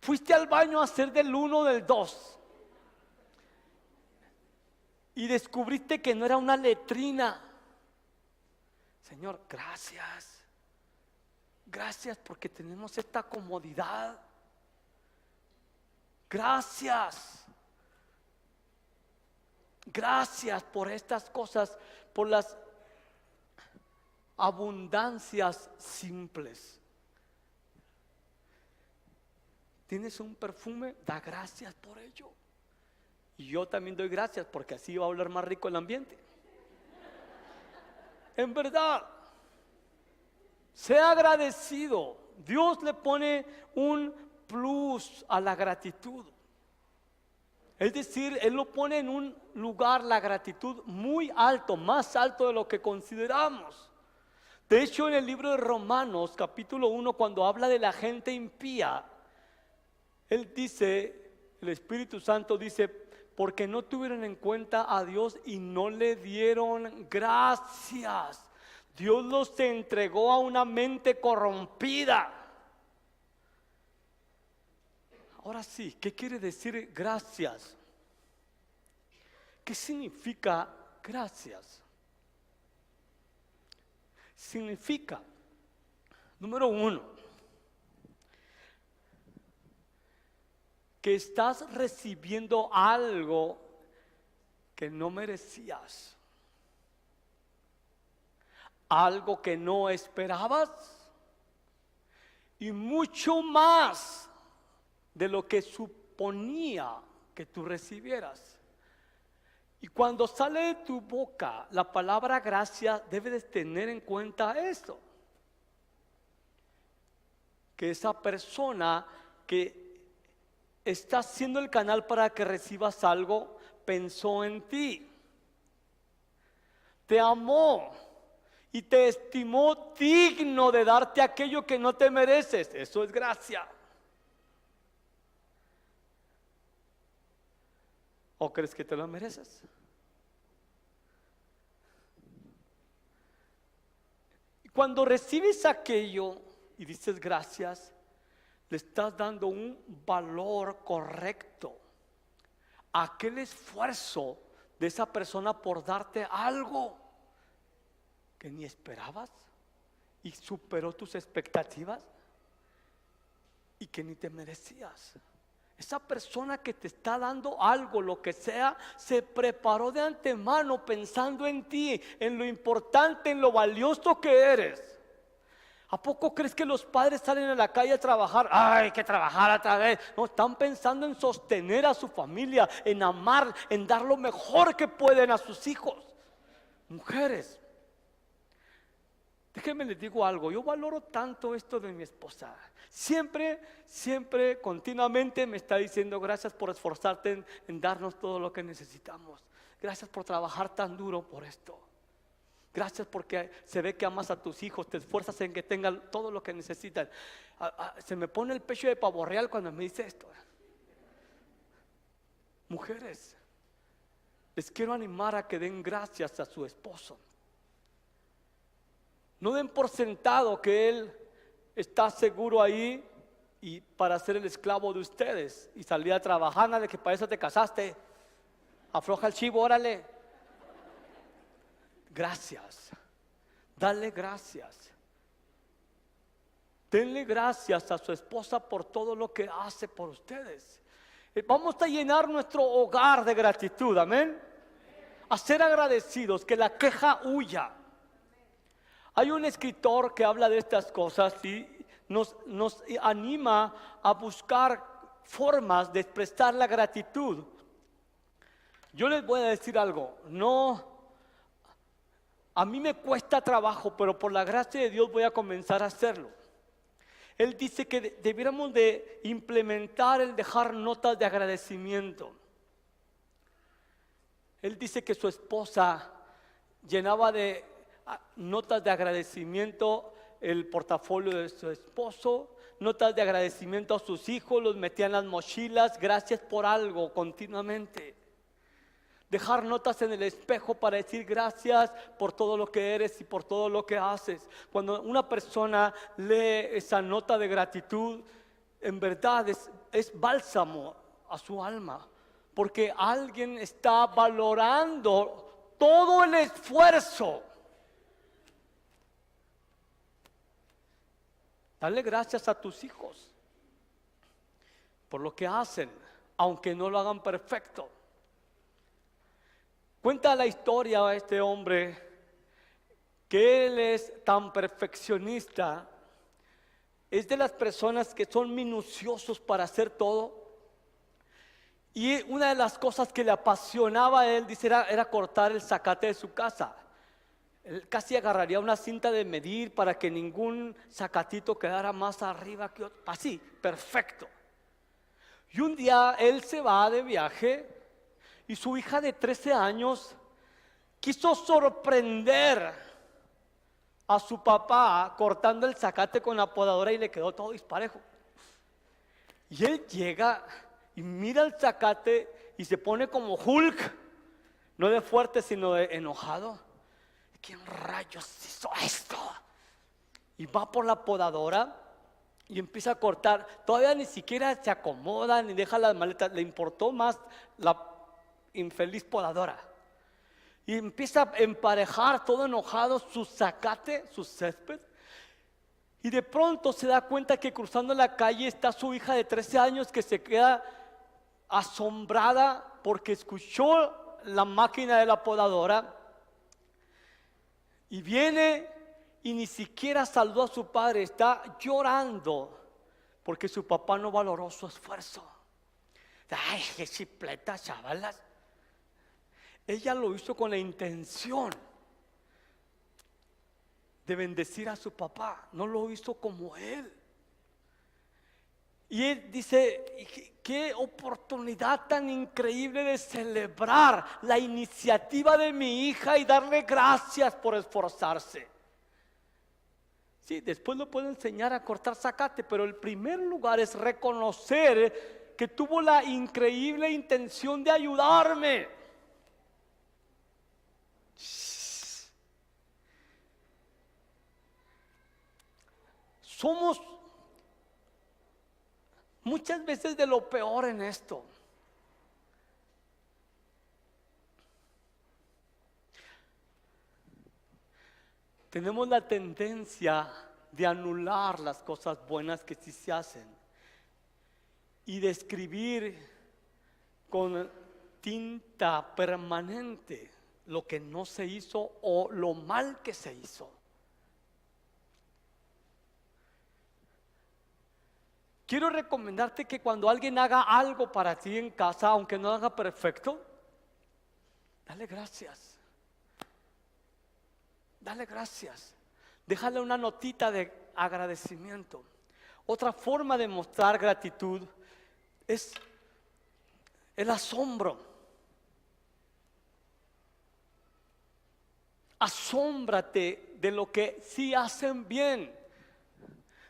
Speaker 1: Fuiste al baño a hacer del 1 del 2 y descubriste que no era una letrina. Señor, gracias. Gracias porque tenemos esta comodidad. Gracias. Gracias por estas cosas, por las abundancias simples. ¿Tienes un perfume? Da gracias por ello. Y yo también doy gracias porque así va a hablar más rico el ambiente. En verdad, sea agradecido. Dios le pone un plus a la gratitud. Es decir, Él lo pone en un lugar, la gratitud, muy alto, más alto de lo que consideramos. De hecho, en el libro de Romanos, capítulo 1, cuando habla de la gente impía, Él dice, el Espíritu Santo dice, porque no tuvieron en cuenta a Dios y no le dieron gracias. Dios los entregó a una mente corrompida. Ahora sí, ¿qué quiere decir gracias? ¿Qué significa gracias? Significa, número 1, que estás recibiendo algo que no merecías, algo que no esperabas y mucho más de lo que suponía que tú recibieras. Y cuando sale de tu boca la palabra gracia, debes tener en cuenta esto: que esa persona que está siendo el canal para que recibas algo, pensó en ti, te amó y te estimó digno de darte aquello que no te mereces. Eso es gracia. ¿O crees que te lo mereces? Cuando recibes aquello y dices gracias, le estás dando un valor correcto a aquel esfuerzo de esa persona por darte algo que ni esperabas y superó tus expectativas y que ni te merecías. Esa persona que te está dando algo, lo que sea, se preparó de antemano pensando en ti, en lo importante, en lo valioso que eres. ¿A poco crees que los padres salen a la calle a trabajar? ¡Ay, hay que trabajar otra vez! No, están pensando en sostener a su familia, en amar, en dar lo mejor que pueden a sus hijos. Mujeres, déjenme les digo algo, yo valoro tanto esto de mi esposa. Siempre, continuamente me está diciendo gracias por esforzarte en darnos todo lo que necesitamos. Gracias por trabajar tan duro por esto. Gracias porque se ve que amas a tus hijos, te esfuerzas en que tengan todo lo que necesitan. Se me pone el pecho de pavo real cuando me dice esto. Mujeres, les quiero animar a que den gracias a su esposo. No den por sentado que él está seguro ahí y para ser el esclavo de ustedes y salir a trabajar. Nada de que para eso te casaste. Afloja el chivo, órale. Gracias. Dale gracias. Denle gracias a su esposa por todo lo que hace por ustedes. Vamos a llenar nuestro hogar de gratitud, amén. A ser agradecidos, que la queja huya. Hay un escritor que habla de estas cosas y nos anima a buscar formas de expresar la gratitud. Yo les voy a decir algo, a mí me cuesta trabajo, pero por la gracia de Dios voy a comenzar a hacerlo. Él dice que debiéramos de implementar el dejar notas de agradecimiento. Él dice que su esposa llenaba de notas de agradecimiento el portafolio de su esposo, notas de agradecimiento a sus hijos, los metía en las mochilas, gracias por algo continuamente. Dejar notas en el espejo para decir gracias por todo lo que eres y por todo lo que haces. Cuando una persona lee esa nota de gratitud, en verdad es bálsamo a su alma, porque alguien está valorando todo el esfuerzo. Dale gracias a tus hijos por lo que hacen, aunque no lo hagan perfecto. Cuenta la historia a este hombre que él es tan perfeccionista, es de las personas que son minuciosos para hacer todo. Y una de las cosas que le apasionaba a él, dice, era cortar el zacate de su casa. Él casi agarraría una cinta de medir para que ningún zacatito quedara más arriba que otro. Así, perfecto. Y un día él se va de viaje y su hija de 13 años quiso sorprender a su papá cortando el zacate con la podadora y le quedó todo disparejo. Y él llega y mira el zacate y se pone como Hulk, no de fuerte sino de enojado. ¿Quién rayos hizo esto? Y va por la podadora y empieza a cortar. Todavía ni siquiera se acomoda ni deja las maletas. Le importó más la infeliz podadora. Y empieza a emparejar todo enojado su zacate, su césped. Y de pronto se da cuenta que cruzando la calle está su hija de 13 años que se queda asombrada porque escuchó la máquina de la podadora. Y viene y ni siquiera saludó a su padre, está llorando porque su papá no valoró su esfuerzo. Ay, qué chipleta, chavalas. Ella lo hizo con la intención de bendecir a su papá, no lo hizo como él. Y él dice, qué oportunidad tan increíble de celebrar la iniciativa de mi hija y darle gracias por esforzarse. Sí, después lo puedo enseñar a cortar zacate, pero el primer lugar es reconocer que tuvo la increíble intención de ayudarme. Somos muchas veces de lo peor en esto. Tenemos la tendencia de anular las cosas buenas que sí se hacen y de escribir con tinta permanente lo que no se hizo o lo mal que se hizo. Quiero recomendarte que cuando alguien haga algo para ti en casa, aunque no haga perfecto, dale gracias. Dale gracias. Déjale una notita de agradecimiento. Otra forma de mostrar gratitud es el asombro. Asómbrate de lo que sí hacen bien.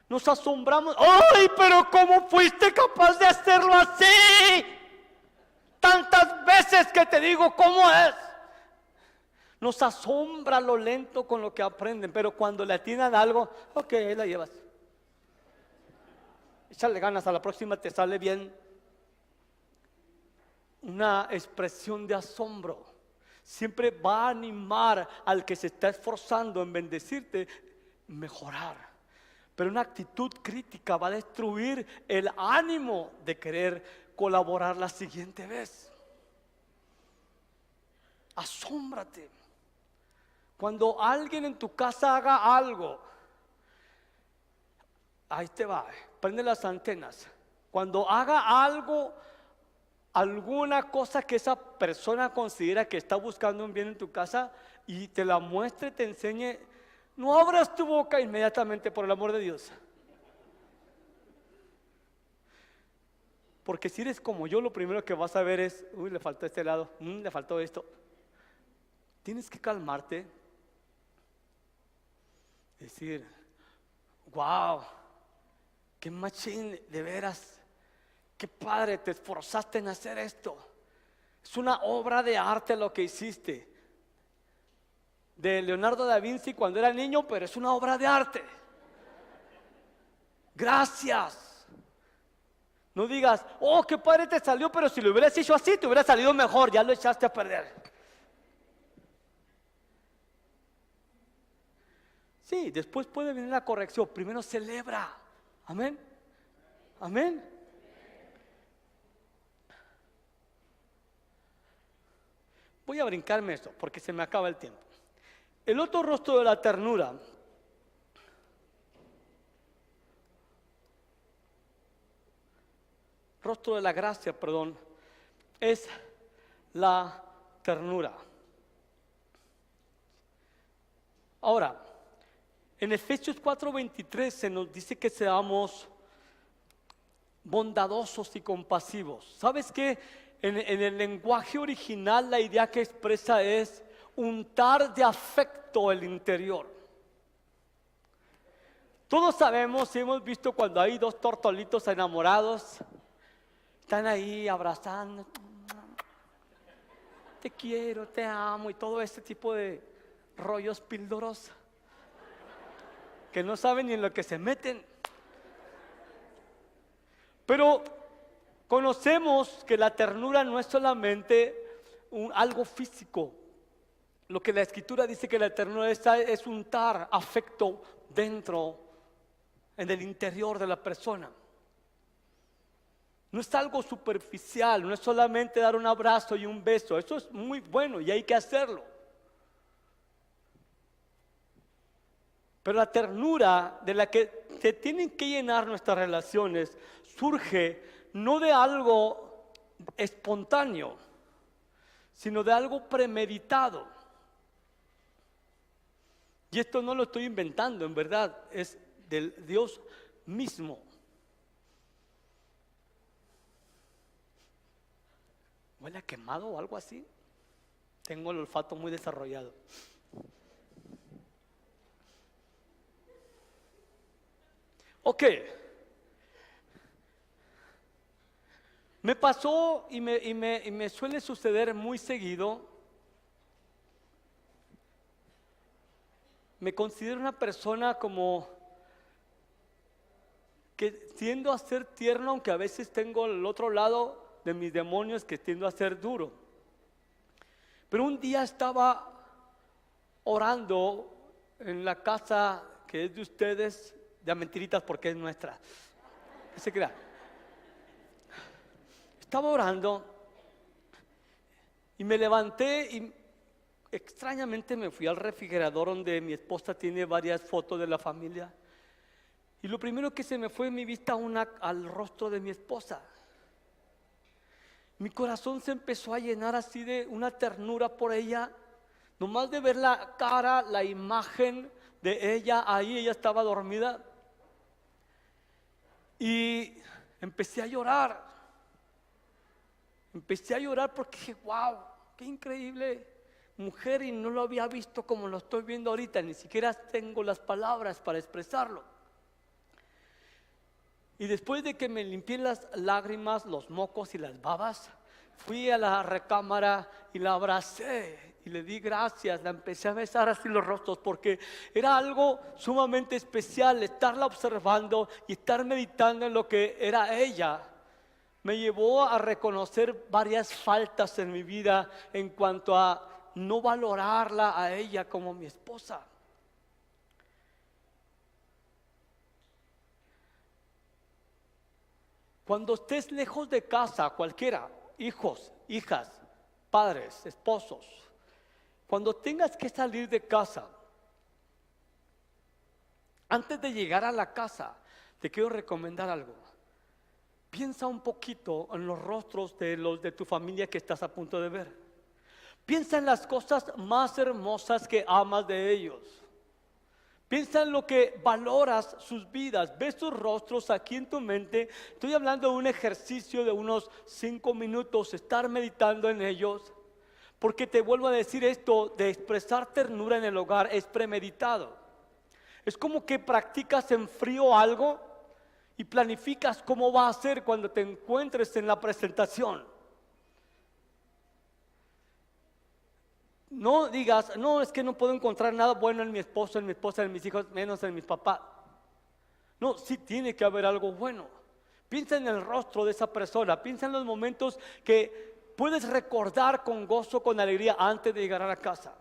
Speaker 1: Nos asombramos. ¡Ay, pero cómo fuiste capaz de hacerlo así! Tantas veces que te digo cómo es. Nos asombra lo lento con lo que aprenden, pero cuando le atinan algo, ok, ahí la llevas. Échale ganas, a la próxima te sale bien. Una expresión de asombro siempre va a animar al que se está esforzando en bendecirte, mejorar. Pero una actitud crítica va a destruir el ánimo de querer colaborar la siguiente vez. Asómbrate. Cuando alguien en tu casa haga algo, ahí te va, prende las antenas. Cuando haga algo, alguna cosa que esa persona considera que está buscando un bien en tu casa y te la muestre, te enseñe, no abras tu boca inmediatamente, por el amor de Dios. Porque si eres como yo, lo primero que vas a ver es, uy, le faltó este lado, le faltó esto. Tienes que calmarte. Decir, wow, qué machín, de veras, qué padre, te esforzaste en hacer esto. Es una obra de arte lo que hiciste. De Leonardo da Vinci cuando era niño, pero es una obra de arte. Gracias. No digas, oh, qué padre te salió, pero si lo hubieras hecho así, te hubiera salido mejor, ya lo echaste a perder. Sí, después puede venir la corrección. Primero celebra. Amén. Amén. Voy a brincarme esto porque se me acaba el tiempo. El otro rostro de la ternura rostro de la gracia, perdón, es la ternura. Ahora, en Efesios 4:23 se nos dice que seamos bondadosos y compasivos. ¿Sabes qué? En el lenguaje original la idea que expresa es untar de afecto el interior. Todos sabemos y hemos visto cuando hay dos tortolitos enamorados, están ahí abrazando, te quiero, te amo y todo ese tipo de rollos píldoros que no saben ni en lo que se meten. Pero conocemos que la ternura no es solamente algo físico. Lo que la Escritura dice que la ternura es untar afecto dentro, en el interior de la persona. No es algo superficial, no es solamente dar un abrazo y un beso. Eso es muy bueno y hay que hacerlo. Pero la ternura de la que se tienen que llenar nuestras relaciones surge no de algo espontáneo, sino de algo premeditado. Y esto no lo estoy inventando, en verdad, es del Dios mismo. ¿Huele a quemado o algo así? Tengo el olfato muy desarrollado. Ok. Me pasó y me suele suceder muy seguido. Me considero una persona como que tiendo a ser tierno, aunque a veces tengo el otro lado de mis demonios que tiendo a ser duro. Pero un día estaba orando en la casa que es de ustedes, de mentiritas porque es nuestra. ¿Qué se crea? Estaba orando y me levanté y extrañamente me fui al refrigerador donde mi esposa tiene varias fotos de la familia. Y lo primero que se me fue mi vista al rostro de mi esposa. Mi corazón se empezó a llenar así de una ternura por ella. Nomás de ver la cara, la imagen de ella ahí, ella estaba dormida. Y empecé a llorar. Empecé a llorar porque dije, wow, qué increíble mujer, y no lo había visto como lo estoy viendo ahorita, ni siquiera tengo las palabras para expresarlo. Y después de que me limpié las lágrimas, los mocos y las babas, Fui a la recámara y la abracé y le di gracias. La empecé a besar así los rostros porque era algo sumamente especial estarla observando y estar meditando en lo que era ella. Me llevó a reconocer varias faltas en mi vida en cuanto a no valorarla a ella como mi esposa. Cuando estés lejos de casa, cualquiera, hijos, hijas, padres, esposos, cuando tengas que salir de casa, antes de llegar a la casa, te quiero recomendar algo. Piensa un poquito en los rostros de los de tu familia que estás a punto de ver. Piensa en las cosas más hermosas que amas de ellos. Piensa en lo que valoras sus vidas. Ves sus rostros aquí en tu mente. Estoy hablando de un ejercicio de unos 5 minutos, estar meditando en ellos. Porque te vuelvo a decir esto, de expresar ternura en el hogar es premeditado. Es como que practicas en frío algo y planificas cómo va a ser cuando te encuentres en la presentación. No digas, no, es que no puedo encontrar nada bueno en mi esposo, en mi esposa, en mis hijos, menos en mis papás. No, sí tiene que haber algo bueno. Piensa en el rostro de esa persona, piensa en los momentos que puedes recordar con gozo, con alegría antes de llegar a la casa.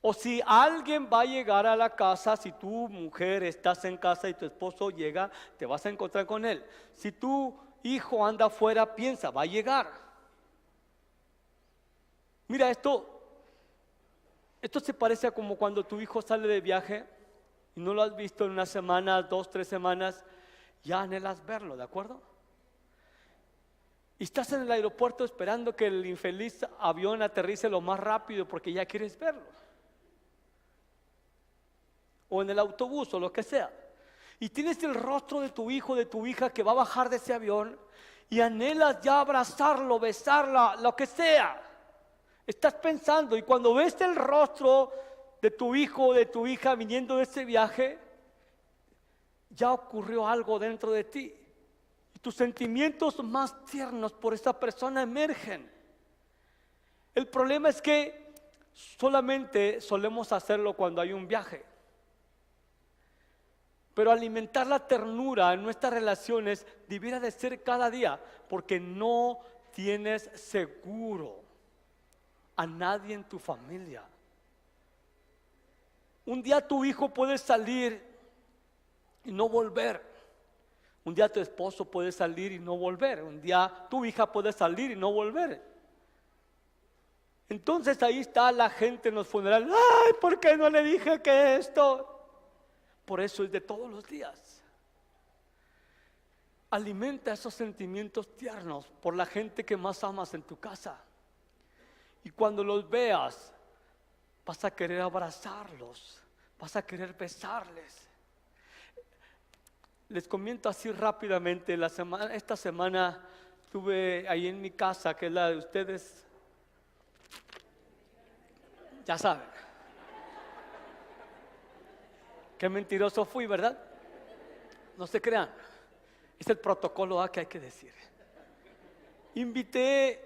Speaker 1: O si alguien va a llegar a la casa, si tu mujer estás en casa y tu esposo llega, te vas a encontrar con él. Si tu hijo anda afuera, piensa, va a llegar. Mira, esto se parece a como cuando tu hijo sale de viaje y no lo has visto en una semana, 2, 3 semanas, ya anhelas verlo, ¿de acuerdo? Y estás en el aeropuerto esperando que el infeliz avión aterrice lo más rápido porque ya quieres verlo. O en el autobús o lo que sea. Y tienes el rostro de tu hijo, de tu hija que va a bajar de ese avión y anhelas ya abrazarlo, besarla, lo que sea. Estás pensando, y cuando ves el rostro de tu hijo o de tu hija viniendo de ese viaje, ya ocurrió algo dentro de ti. Y tus sentimientos más tiernos por esa persona emergen. El problema es que solamente solemos hacerlo cuando hay un viaje. Pero alimentar la ternura en nuestras relaciones debiera de ser cada día, porque no tienes seguro a nadie en tu familia. Un día tu hijo puede salir y no volver. Un día tu esposo puede salir y no volver. Un día tu hija puede salir y no volver. Entonces ahí está la gente en los funerales. Ay, ¿por qué no le dije que esto? Por eso es de todos los días. Alimenta esos sentimientos tiernos por la gente que más amas en tu casa. Y cuando los veas, vas a querer abrazarlos, vas a querer besarles. Les comento así rápidamente, esta semana estuve ahí en mi casa, que es la de ustedes, ya saben. Qué mentiroso fui, ¿verdad? No se crean, es el protocolo que hay que decir. Invité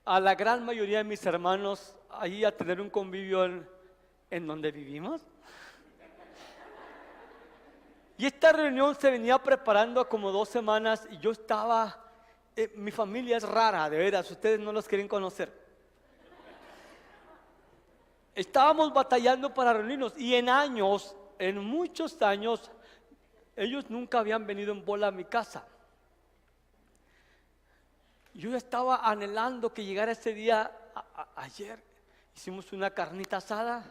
Speaker 1: a la gran mayoría de mis hermanos ahí a tener un convivio en donde vivimos. Y esta reunión se venía preparando como 2 semanas y yo estaba, mi familia es rara, de veras, ustedes no los quieren conocer. Estábamos batallando para reunirnos y en muchos años, ellos nunca habían venido en bola a mi casa. Yo estaba anhelando que llegara ese día. Ayer hicimos una carnita asada,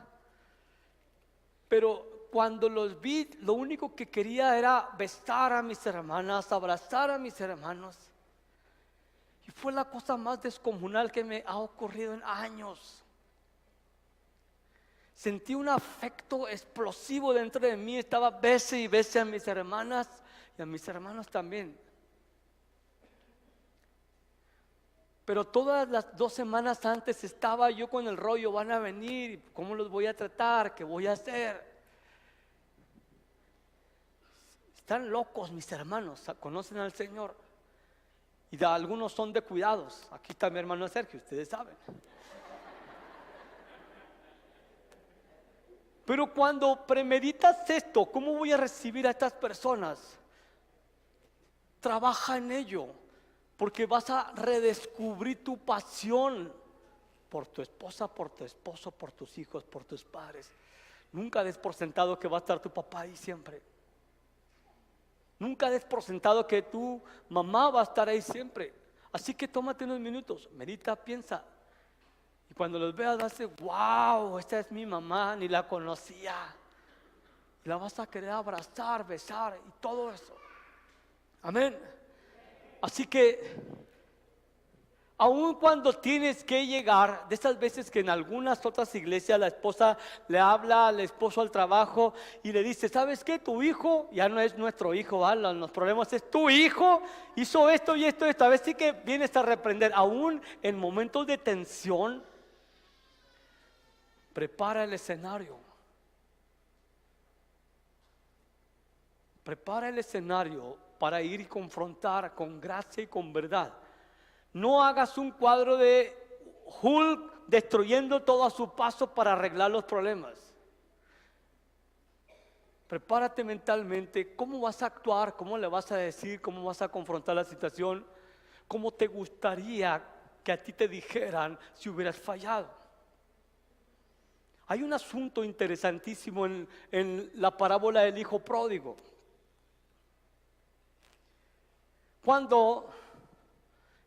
Speaker 1: pero cuando los vi, lo único que quería era besar a mis hermanas, abrazar a mis hermanos. Y fue la cosa más descomunal que me ha ocurrido en años. Sentí un afecto explosivo dentro de mí, estaba bese y bese a mis hermanas y a mis hermanos también. Pero todas las 2 semanas antes estaba yo con el rollo, van a venir, ¿cómo los voy a tratar? ¿Qué voy a hacer? Están locos mis hermanos, conocen al Señor. Y algunos son de cuidados. Aquí está mi hermano Sergio, ustedes saben. Pero cuando premeditas esto, ¿cómo voy a recibir a estas personas? Trabaja en ello, porque vas a redescubrir tu pasión por tu esposa, por tu esposo, por tus hijos, por tus padres. Nunca des por sentado que va a estar tu papá ahí siempre. Nunca des por sentado que tu mamá va a estar ahí siempre. Así que tómate unos minutos, medita, piensa. Y cuando los veas, vas a decir, wow, esta es mi mamá, ni la conocía. Y la vas a querer abrazar, besar y todo eso. Amén. Así que, aun cuando tienes que llegar, de esas veces que en algunas otras iglesias la esposa le habla al esposo al trabajo y le dice, ¿sabes qué? Tu hijo ya no es nuestro hijo, ¿vale? Los problemas es tu hijo, hizo esto y esto y esto. A veces sí que vienes a reprender, aún en momentos de tensión, prepara el escenario. Prepara el escenario para ir y confrontar con gracia y con verdad. No hagas un cuadro de Hulk destruyendo todo a su paso para arreglar los problemas. Prepárate mentalmente, cómo vas a actuar, cómo le vas a decir, cómo vas a confrontar la situación, cómo te gustaría que a ti te dijeran si hubieras fallado. Hay un asunto interesantísimo en la parábola del hijo pródigo. Cuando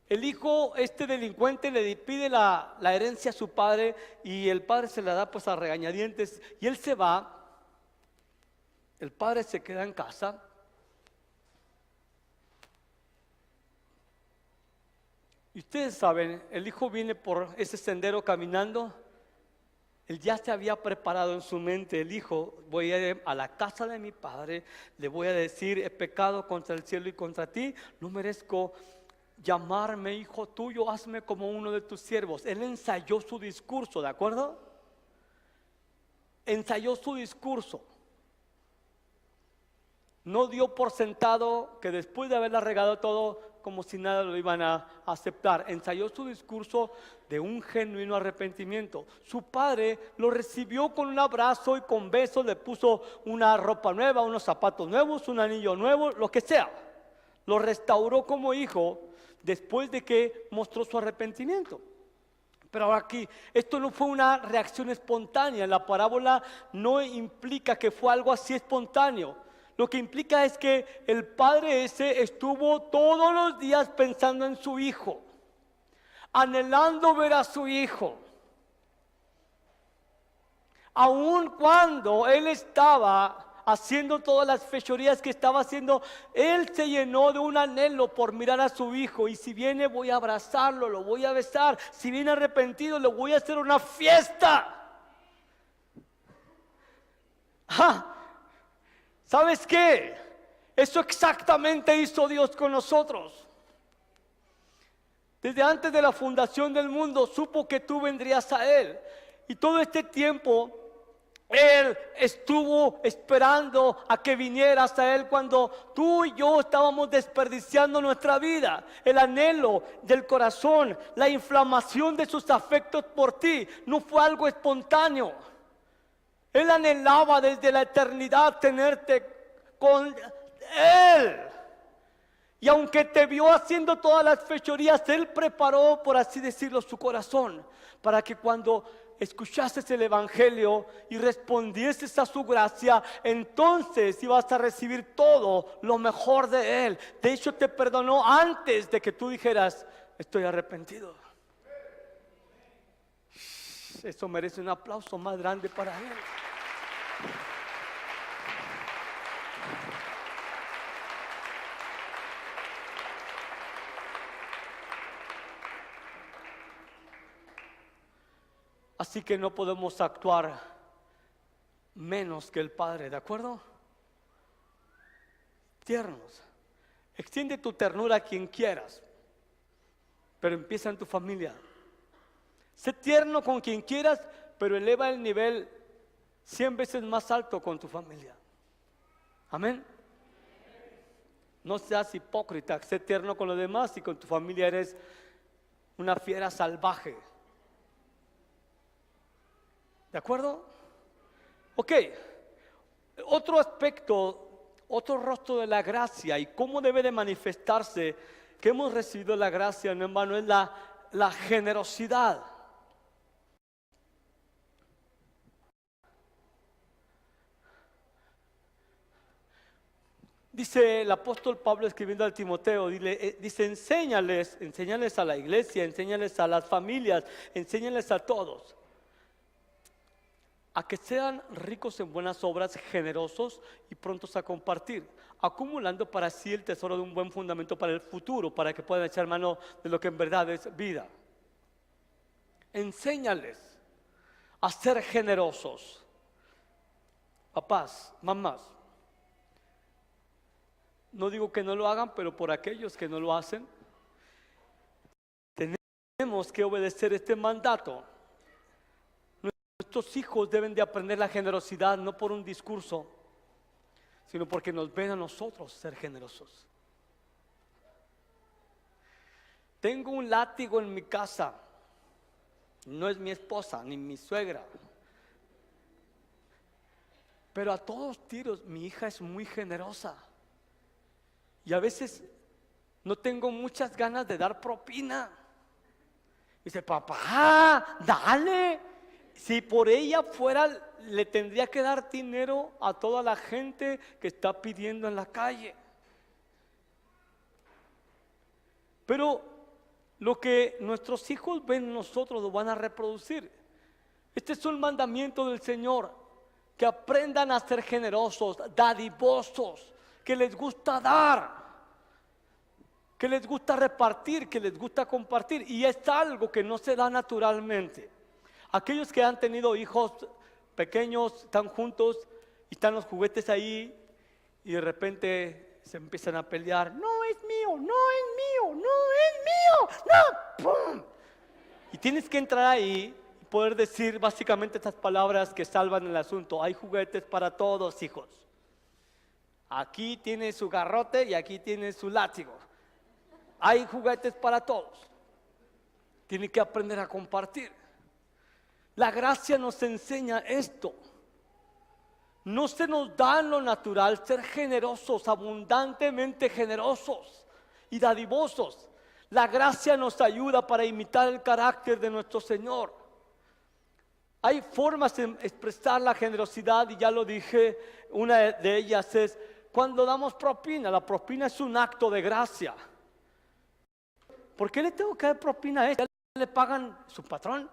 Speaker 1: el hijo, este delincuente, le pide la herencia a su padre y el padre se la da pues a regañadientes y él se va, el padre se queda en casa. Y ustedes saben, el hijo viene por ese sendero caminando. Él ya se había preparado en su mente, el hijo, voy a ir a la casa de mi padre, le voy a decir, he pecado contra el cielo y contra ti, no merezco llamarme hijo tuyo, hazme como uno de tus siervos. Él ensayó su discurso, ¿de acuerdo? Ensayó su discurso. No dio por sentado que después de haberla regado todo, como si nada lo iban a aceptar. Ensayó su discurso de un genuino arrepentimiento. Su padre lo recibió con un abrazo y con besos, le puso una ropa nueva, unos zapatos nuevos, un anillo nuevo, lo que sea. Lo restauró como hijo después de que mostró su arrepentimiento. Pero ahora aquí, esto no fue una reacción espontánea. La parábola no implica que fue algo así espontáneo. Lo que implica es que el padre ese estuvo todos los días pensando en su hijo, anhelando ver a su hijo. Aun cuando él estaba haciendo todas las fechorías que estaba haciendo, él se llenó de un anhelo por mirar a su hijo. Y si viene, voy a abrazarlo, lo voy a besar. Si viene arrepentido, le voy a hacer una fiesta. ¡Ja! ¿Sabes qué? Eso exactamente hizo Dios con nosotros. Desde antes de la fundación del mundo supo que tú vendrías a Él. Y todo este tiempo Él estuvo esperando a que vinieras a Él cuando tú y yo estábamos desperdiciando nuestra vida. El anhelo del corazón, la inflamación de sus afectos por ti no fue algo espontáneo. Él anhelaba desde la eternidad tenerte con Él. Y aunque te vio haciendo todas las fechorías, Él preparó, por así decirlo, su corazón para que cuando escuchases el evangelio y respondieses a su gracia, entonces ibas a recibir todo lo mejor de Él. De hecho, te perdonó antes de que tú dijeras, estoy arrepentido. Eso merece un aplauso más grande para Él. Así que no podemos actuar menos que el Padre, ¿de acuerdo? Tiernos. Extiende tu ternura a quien quieras, pero empieza en tu familia. Sé tierno con quien quieras, pero eleva el nivel 100 veces más alto con tu familia. Amén. No seas hipócrita, sé tierno con los demás y con tu familia eres una fiera salvaje. ¿De acuerdo? Ok. Otro aspecto, otro rostro de la gracia y cómo debe de manifestarse que hemos recibido la gracia, mi hermano, es la generosidad. Dice el apóstol Pablo escribiendo al Timoteo, dice, enséñales a la iglesia, enséñales a las familias, enséñales a todos, a que sean ricos en buenas obras, generosos y prontos a compartir, acumulando para sí el tesoro de un buen fundamento para el futuro, para que puedan echar mano de lo que en verdad es vida. Enséñales a ser generosos. Papás, mamás, no digo que no lo hagan, pero por aquellos que no lo hacen, tenemos que obedecer este mandato. Nuestros hijos deben de aprender la generosidad no por un discurso, sino porque nos ven a nosotros ser generosos. Tengo un látigo en mi casa, no es mi esposa ni mi suegra, pero a todos tiros mi hija es muy generosa. Y a veces no tengo muchas ganas de dar propina. Dice, papá, dale. Si por ella fuera, le tendría que dar dinero a toda la gente que está pidiendo en la calle. Pero lo que nuestros hijos ven en nosotros lo van a reproducir. Este es un mandamiento del Señor, que aprendan a ser generosos, dadivosos, que les gusta dar, que les gusta repartir, que les gusta compartir. Y es algo que no se da naturalmente. Aquellos que han tenido hijos pequeños, están juntos y están los juguetes ahí y de repente se empiezan a pelear. No es mío, no es mío, no es mío, no, ¡pum! Y tienes que entrar ahí y poder decir básicamente estas palabras que salvan el asunto. Hay juguetes para todos, hijos. Aquí tiene su garrote y aquí tiene su látigo. Hay juguetes para todos. Tienen que aprender a compartir. La gracia nos enseña esto. No se nos da en lo natural ser generosos, abundantemente generosos y dadivosos. La gracia nos ayuda para imitar el carácter de nuestro Señor. Hay formas de expresar la generosidad y ya lo dije, una de ellas es cuando damos propina. La propina es un acto de gracia. ¿Por qué le tengo que dar propina a él? ¿Ya le pagan su patrón?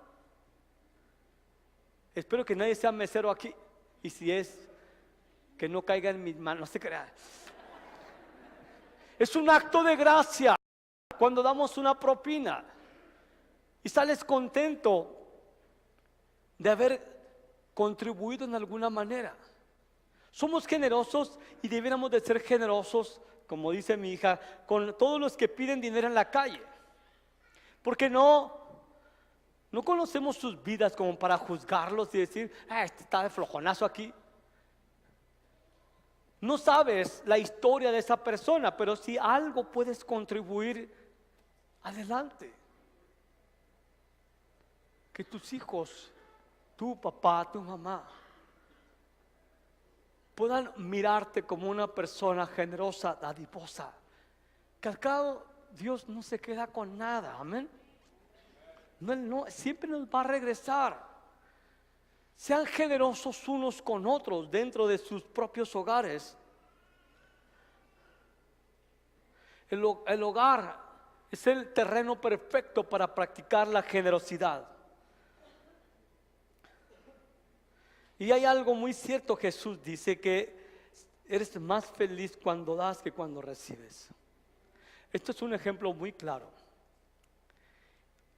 Speaker 1: Espero que nadie sea mesero aquí. Y si es, que no caiga en mis manos, no se crea. Es un acto de gracia cuando damos una propina y sales contento de haber contribuido en alguna manera. Somos generosos y debiéramos de ser generosos, como dice mi hija, con todos los que piden dinero en la calle. Porque no conocemos sus vidas como para juzgarlos y decir, este está de flojonazo aquí. No sabes la historia de esa persona, pero si algo puedes contribuir, adelante. Que tus hijos, tu papá, tu mamá, puedan mirarte como una persona generosa, dadivosa. Que al cabo Dios no se queda con nada, amén. No, siempre nos va a regresar. Sean generosos unos con otros dentro de sus propios hogares. El hogar es el terreno perfecto para practicar la generosidad. Y hay algo muy cierto, Jesús dice que eres más feliz cuando das que cuando recibes. Esto es un ejemplo muy claro.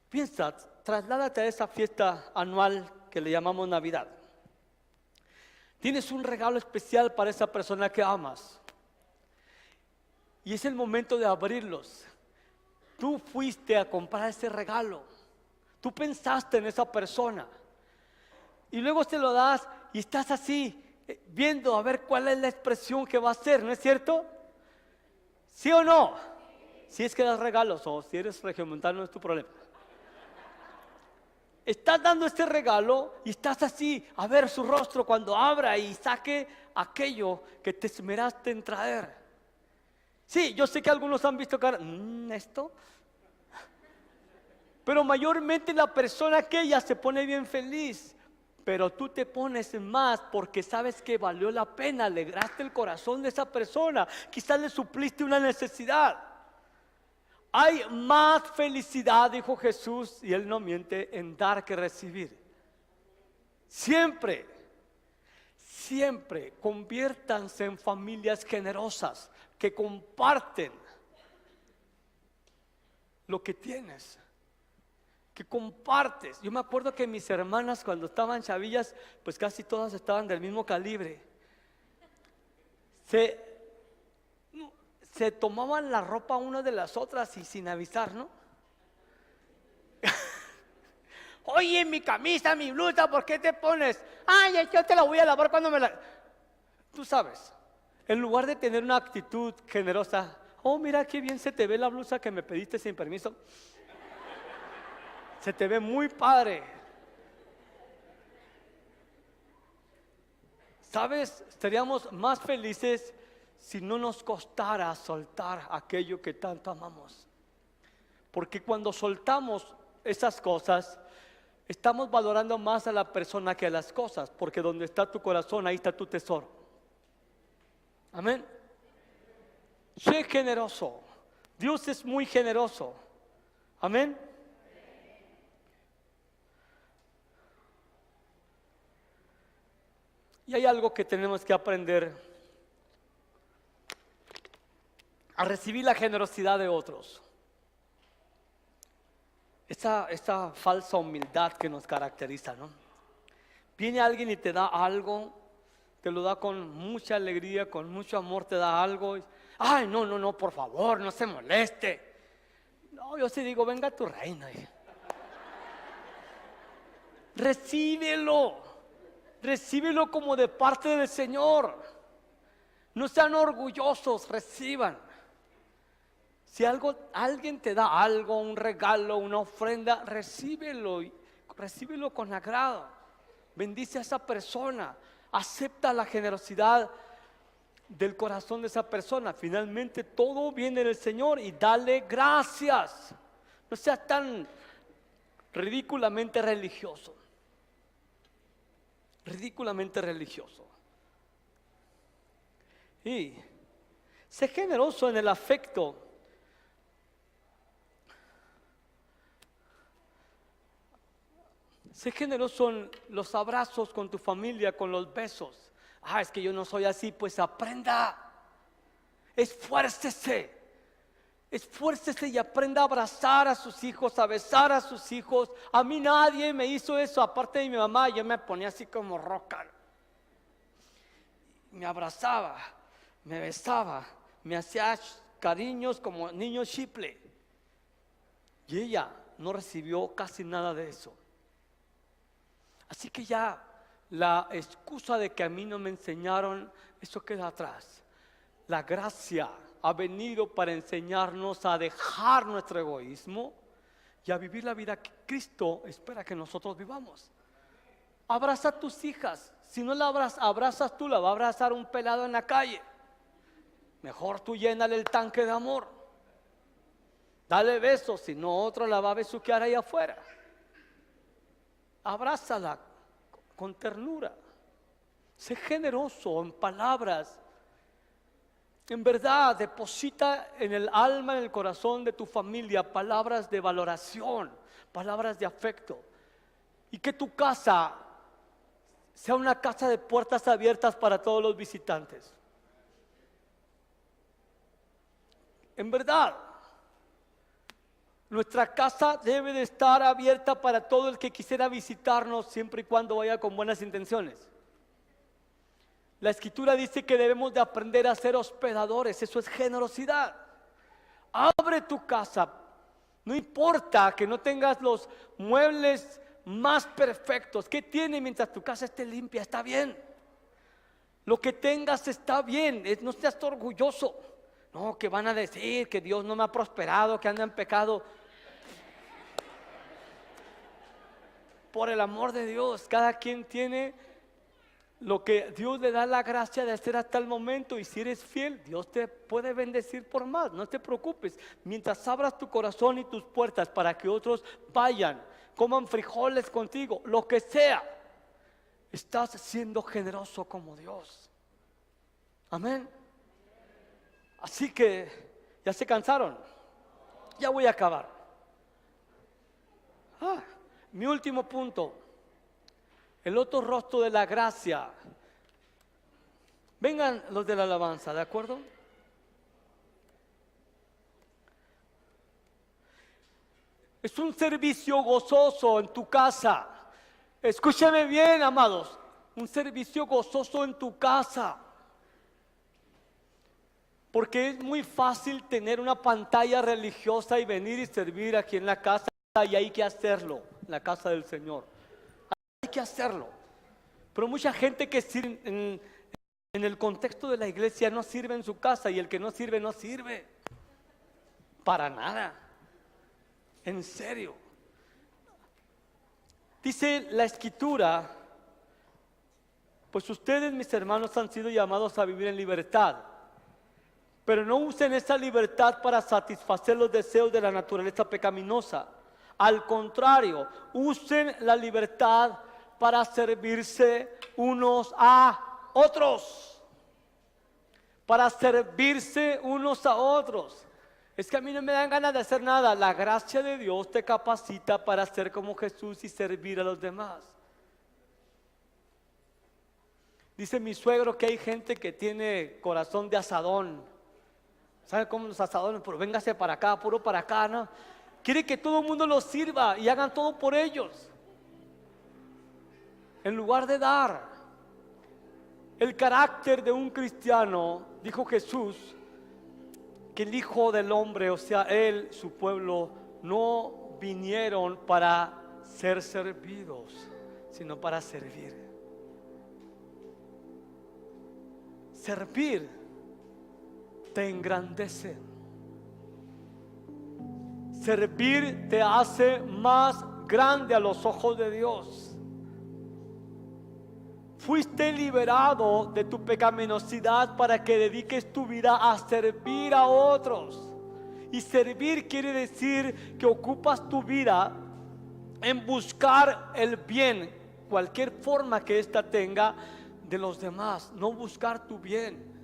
Speaker 1: Piensa, trasládate a esa fiesta anual que le llamamos Navidad. Tienes un regalo especial para esa persona que amas. Y es el momento de abrirlos. Tú fuiste a comprar ese regalo. Tú pensaste en esa persona. Y luego se lo das y estás así, viendo a ver cuál es la expresión que va a hacer, ¿no es cierto? ¿Sí o no? Si es que das regalos o si eres regiomontano, no es tu problema. Estás dando este regalo y estás así a ver su rostro cuando abra y saque aquello que te esmeraste en traer. Sí, yo sé que algunos han visto cara, esto. Pero mayormente la persona aquella se pone bien feliz. Pero tú te pones más porque sabes que valió la pena, alegraste el corazón de esa persona. Quizás le supliste una necesidad. Hay más felicidad, dijo Jesús, y Él no miente, en dar que recibir. Siempre, siempre conviértanse en familias generosas que comparten lo que tienes, que compartes. Yo me acuerdo que mis hermanas cuando estaban chavillas, pues casi todas estaban del mismo calibre. Se tomaban la ropa una de las otras y sin avisar, ¿no? Oye, mi camisa, mi blusa, ¿por qué te pones? Ay, yo te la voy a lavar cuando me la... Tú sabes, en lugar de tener una actitud generosa, oh, mira qué bien se te ve la blusa que me pediste sin permiso. Se te ve muy padre. ¿Sabes? Estaríamos más felices si no nos costara soltar aquello que tanto amamos. Porque cuando soltamos esas cosas, estamos valorando más a la persona que a las cosas. Porque donde está tu corazón, ahí está tu tesoro. Amén. Sé generoso. Dios es muy generoso. Amén. Y hay algo que tenemos que aprender: a recibir la generosidad de otros. Esta falsa humildad que nos caracteriza, ¿no? Viene alguien y te da algo, te lo da con mucha alegría, con mucho amor, te da algo. Ay, no, por favor, no se moleste. No, yo sí digo, venga tu reina. Recíbelo. Recíbelo como de parte del Señor. No sean orgullosos, reciban. Si alguien te da algo, un regalo, una ofrenda, recíbelo con agrado. Bendice a esa persona. Acepta la generosidad del corazón de esa persona. Finalmente todo viene del Señor y dale gracias. No seas tan ridículamente religioso. Ridículamente religioso. Y sé generoso en el afecto. Sé generoso en los abrazos con tu familia, con los besos. Es que yo no soy así. Pues aprenda. Esfuércese y aprenda a abrazar a sus hijos, a besar a sus hijos. A mí nadie me hizo eso, aparte de mi mamá. Yo me ponía así como roca. Me abrazaba, me besaba, me hacía cariños como niño chiple. Y ella no recibió casi nada de eso. Así que ya la excusa de que a mí no me enseñaron, eso queda atrás. La gracia ha venido para enseñarnos a dejar nuestro egoísmo y a vivir la vida que Cristo espera que nosotros vivamos. Abraza a tus hijas. Si no la abrazas tú, la va a abrazar un pelado en la calle. Mejor tú llénale el tanque de amor. Dale besos, si no otro la va a besuquear ahí afuera. Abrázala con ternura. Sé generoso en palabras. En verdad, deposita en el alma, en el corazón de tu familia palabras de valoración, palabras de afecto. Y que tu casa sea una casa de puertas abiertas para todos los visitantes. En verdad, nuestra casa debe de estar abierta para todo el que quisiera visitarnos, siempre y cuando vaya con buenas intenciones. La Escritura dice que debemos de aprender a ser hospedadores. Eso es generosidad. Abre tu casa. No importa que no tengas los muebles más perfectos. ¿Qué tiene mientras tu casa esté limpia? Está bien. Lo que tengas está bien. No seas orgulloso. No, que van a decir que Dios no me ha prosperado, que anda en pecado. Por el amor de Dios, cada quien tiene lo que Dios le da la gracia de hacer hasta el momento, y si eres fiel, Dios te puede bendecir por más. No te preocupes, mientras abras tu corazón y tus puertas para que otros vayan, coman frijoles contigo, lo que sea, estás siendo generoso como Dios. Amén. Así que ya se cansaron, ya voy a acabar. Mi último punto, el otro rostro de la gracia. Vengan los de la alabanza, ¿de acuerdo? Es un servicio gozoso en tu casa. Escúchame bien, amados. Un servicio gozoso en tu casa. Porque es muy fácil tener una pantalla religiosa y venir y servir aquí en la casa, y hay que hacerlo, en la casa del Señor. Hay que hacerlo. Pero mucha gente que sirve en el contexto de la iglesia no sirve en su casa, y el que no sirve, no sirve. Para nada. En serio. Dice la Escritura, pues ustedes, mis hermanos, han sido llamados a vivir en libertad. Pero no usen esa libertad para satisfacer los deseos de la naturaleza pecaminosa. Al contrario, usen la libertad para servirse unos a otros. Para servirse unos a otros. Es que a mí no me dan ganas de hacer nada. La gracia de Dios te capacita para ser como Jesús y servir a los demás. Dice mi suegro que hay gente que tiene corazón de asadón. ¿Sabe cómo los asadones? Pero véngase para acá, puro para acá, ¿no? Quiere que todo el mundo los sirva y hagan todo por ellos, en lugar de dar. El carácter de un cristiano, dijo Jesús, que el Hijo del Hombre, o sea, Él, su pueblo, no vinieron para ser servidos, sino para servir. Servir te engrandece. Servir te hace más grande a los ojos de Dios. Fuiste liberado de tu pecaminosidad para que dediques tu vida a servir a otros. Y servir quiere decir que ocupas tu vida en buscar el bien, cualquier forma que ésta tenga, de los demás, no buscar tu bien.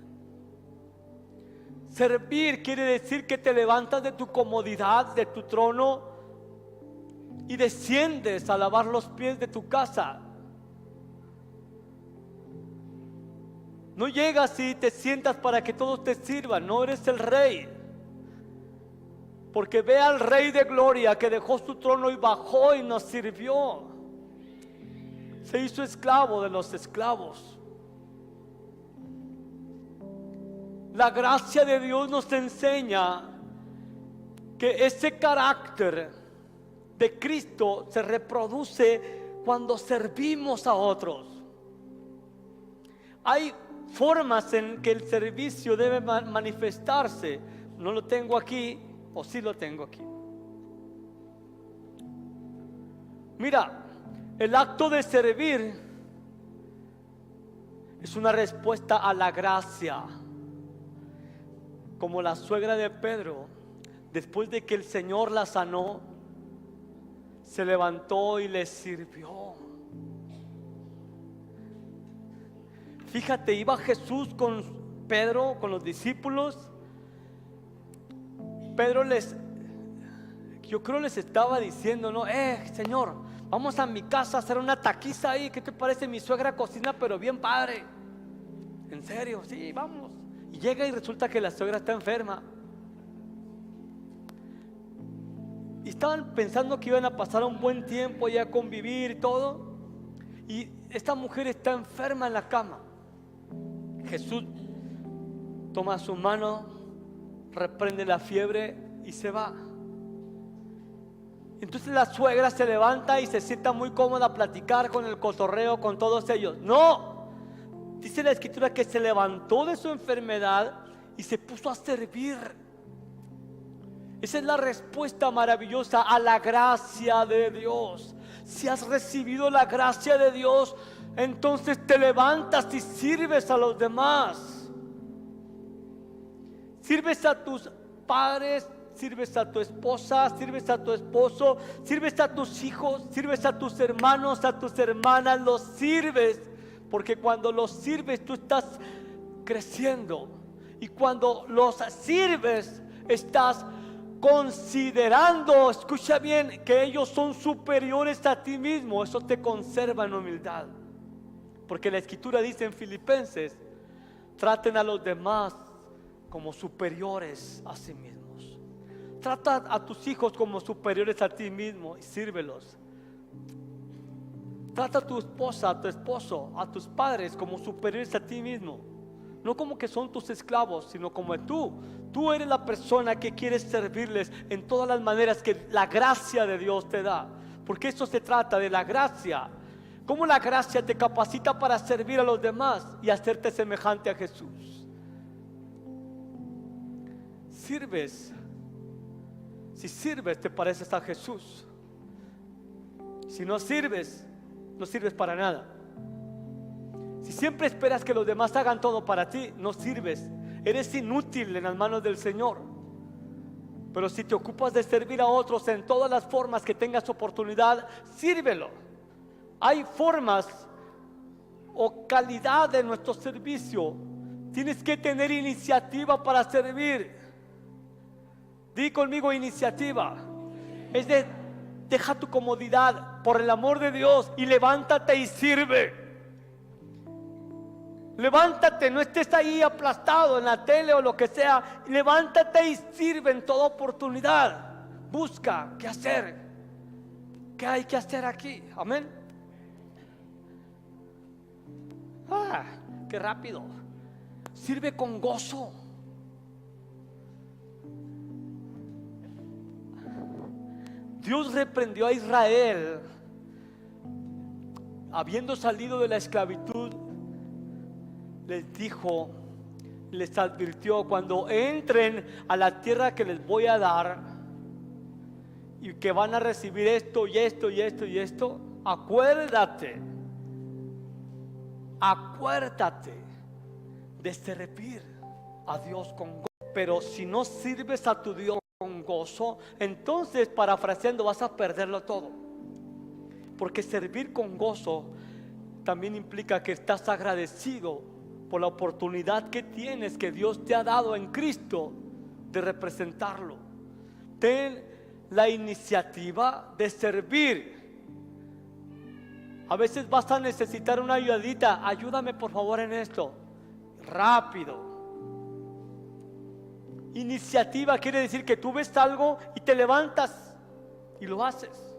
Speaker 1: Servir quiere decir que te levantas de tu comodidad, de tu trono, y desciendes a lavar los pies de tu casa. No llegas y te sientas para que todos te sirvan. No eres el rey. Porque ve al Rey de Gloria que dejó su trono y bajó y nos sirvió. Se hizo esclavo de los esclavos. La gracia de Dios nos enseña que ese carácter de Cristo se reproduce cuando servimos a otros. Hay formas en que el servicio debe manifestarse. No lo tengo aquí, o sí lo tengo aquí. Mira, el acto de servir es una respuesta a la gracia. Como la suegra de Pedro, después de que el Señor la sanó, se levantó y le sirvió. Fíjate, iba Jesús con Pedro, con los discípulos. Pedro yo creo les estaba diciendo, ¿no? Señor, vamos a mi casa a hacer una taquiza ahí. ¿Qué te parece? Mi suegra cocina, pero bien padre. ¿En serio? Sí, vamos. Y llega y resulta que la suegra está enferma. Y estaban pensando que iban a pasar un buen tiempo ya a convivir y todo. Y esta mujer está enferma en la cama. Jesús toma su mano, reprende la fiebre y se va. Entonces la suegra se levanta y se sienta muy cómoda a platicar con el cotorreo con todos ellos. No, dice la Escritura que se levantó de su enfermedad y se puso a servir. Esa es la respuesta maravillosa a la gracia de Dios. Si has recibido la gracia de Dios, entonces te levantas y sirves a los demás. Sirves a tus padres, sirves a tu esposa, sirves a tu esposo, sirves a tus hijos, sirves a tus hermanos, a tus hermanas, los sirves. Porque cuando los sirves tú estás creciendo. Y cuando los sirves estás considerando, escucha bien, que ellos son superiores a ti mismo. Eso te conserva en humildad. Porque la Escritura dice en Filipenses: traten a los demás como superiores a sí mismos. Trata a tus hijos como superiores a ti mismo y sírvelos. Trata a tu esposa, a tu esposo, a tus padres como superiores a ti mismo. No como que son tus esclavos, sino como tú eres la persona que quieres servirles en todas las maneras que la gracia de Dios te da. Porque esto se trata de la gracia. Cómo la gracia te capacita para servir a los demás y hacerte semejante a Jesús. Sirves. Si sirves, te pareces a Jesús. Si no sirves, no sirves para nada. Si siempre esperas que los demás hagan todo para ti, no sirves. Eres inútil en las manos del Señor. Pero si te ocupas de servir a otros en todas las formas que tengas oportunidad, sírvelo. Hay formas o calidad de nuestro servicio. Tienes que tener iniciativa para servir. Di conmigo: iniciativa. Es de deja tu comodidad por el amor de Dios y levántate y sirve. Levántate, no estés ahí aplastado en la tele o lo que sea. Levántate y sirve en toda oportunidad. Busca qué hacer. ¿Qué hay que hacer aquí? Amén. Qué rápido. Sirve con gozo. Dios reprendió a Israel habiendo salido de la esclavitud. Les dijo, les advirtió: cuando entren a la tierra que les voy a dar y que van a recibir esto y esto y esto y esto, acuérdate de servir a Dios con gozo. Pero si no sirves a tu Dios con gozo, entonces, parafraseando, vas a perderlo todo. Porque servir con gozo también implica que estás agradecido por la oportunidad que tienes, que Dios te ha dado en Cristo, de representarlo. Ten la iniciativa de servir. A veces vas a necesitar una ayudadita. Ayúdame por favor en esto. Rápido. Iniciativa quiere decir que tú ves algo y te levantas y lo haces.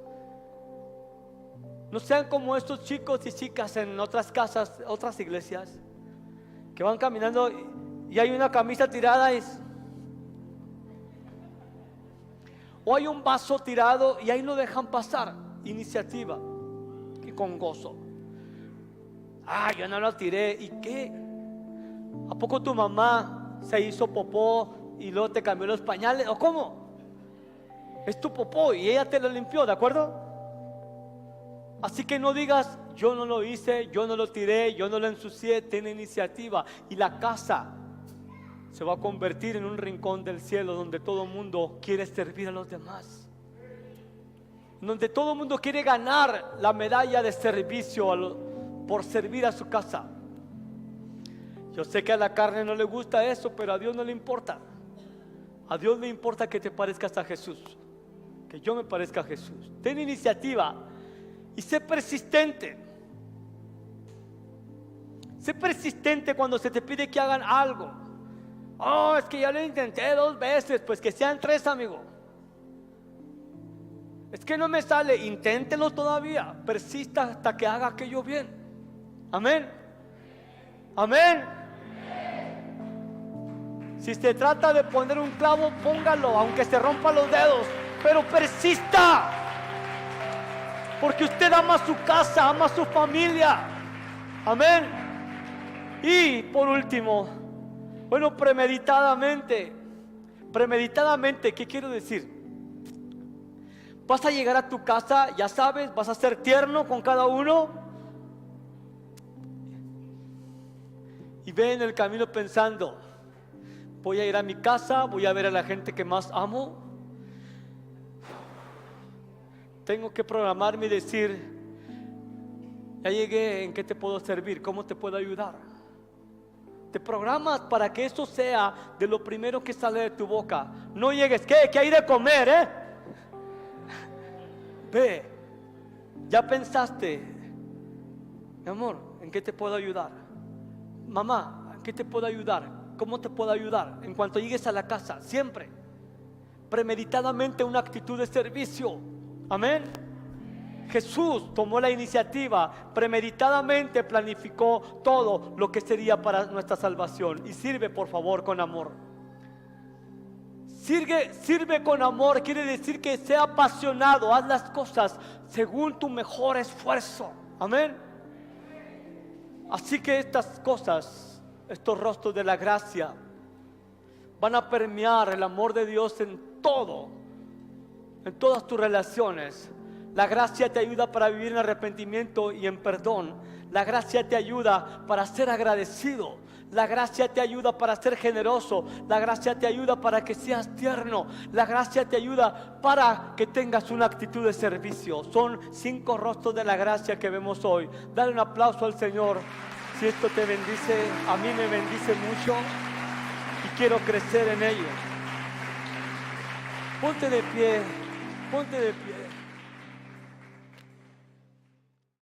Speaker 1: No sean como estos chicos y chicas en otras casas, otras iglesias, que van caminando y hay una camisa tirada o hay un vaso tirado y ahí lo dejan pasar. Iniciativa y con gozo. Yo no lo tiré. ¿Y qué? ¿A poco tu mamá se hizo popó y luego te cambió los pañales? ¿O cómo? Es tu popó y ella te lo limpió, ¿de acuerdo? Así que no digas: yo no lo hice, yo no lo tiré, yo no lo ensucié. Ten iniciativa y la casa se va a convertir en un rincón del cielo donde todo el mundo quiere servir a los demás, donde todo el mundo quiere ganar la medalla de servicio por servir a su casa. Yo sé que a la carne no le gusta eso, pero a Dios no le importa. A Dios le importa que te parezcas a Jesús, que yo me parezca a Jesús. Ten iniciativa y sé persistente. Sé persistente cuando se te pide que hagan algo. Es que ya lo intenté 2 veces. Pues que sean 3, amigo. Es que no me sale. Inténtelo todavía. Persista hasta que haga aquello bien. Amén. Amén. Si se trata de poner un clavo, póngalo, aunque se rompa los dedos, pero persista. Porque usted ama su casa, ama su familia. Amén. Y por último, Bueno, premeditadamente. Premeditadamente, ¿qué quiero decir? Vas a llegar a tu casa, ya sabes, vas a ser tierno con cada uno. Y ve en el camino pensando, voy a ir a mi casa, voy a ver a la gente que más amo. Tengo que programarme y decir, ya llegué, ¿en qué te puedo servir? ¿Cómo te puedo ayudar? Te programas para que eso sea de lo primero que sale de tu boca. No llegues, ¿qué hay de comer, Ve, ya pensaste, mi amor, ¿en qué te puedo ayudar? Mamá, ¿en qué te puedo ayudar? ¿Cómo te puedo ayudar? En cuanto llegues a la casa, siempre, premeditadamente una actitud de servicio. Amén. Jesús tomó la iniciativa, premeditadamente planificó todo lo que sería para nuestra salvación. Y sirve, por favor, con amor. Sirve con amor, quiere decir que sea apasionado, haz las cosas según tu mejor esfuerzo. Amén. Así que estas cosas, estos rostros de la gracia, van a permear el amor de Dios en todo, en todas tus relaciones. La gracia te ayuda para vivir en arrepentimiento y en perdón. La gracia te ayuda para ser agradecido. La gracia te ayuda para ser generoso. La gracia te ayuda para que seas tierno. La gracia te ayuda para que tengas una actitud de servicio. Son 5 rostros de la gracia que vemos hoy. Dale un aplauso al Señor. Si esto te bendice, a mí me bendice mucho y quiero crecer en ello. Ponte de pie, ponte de pie.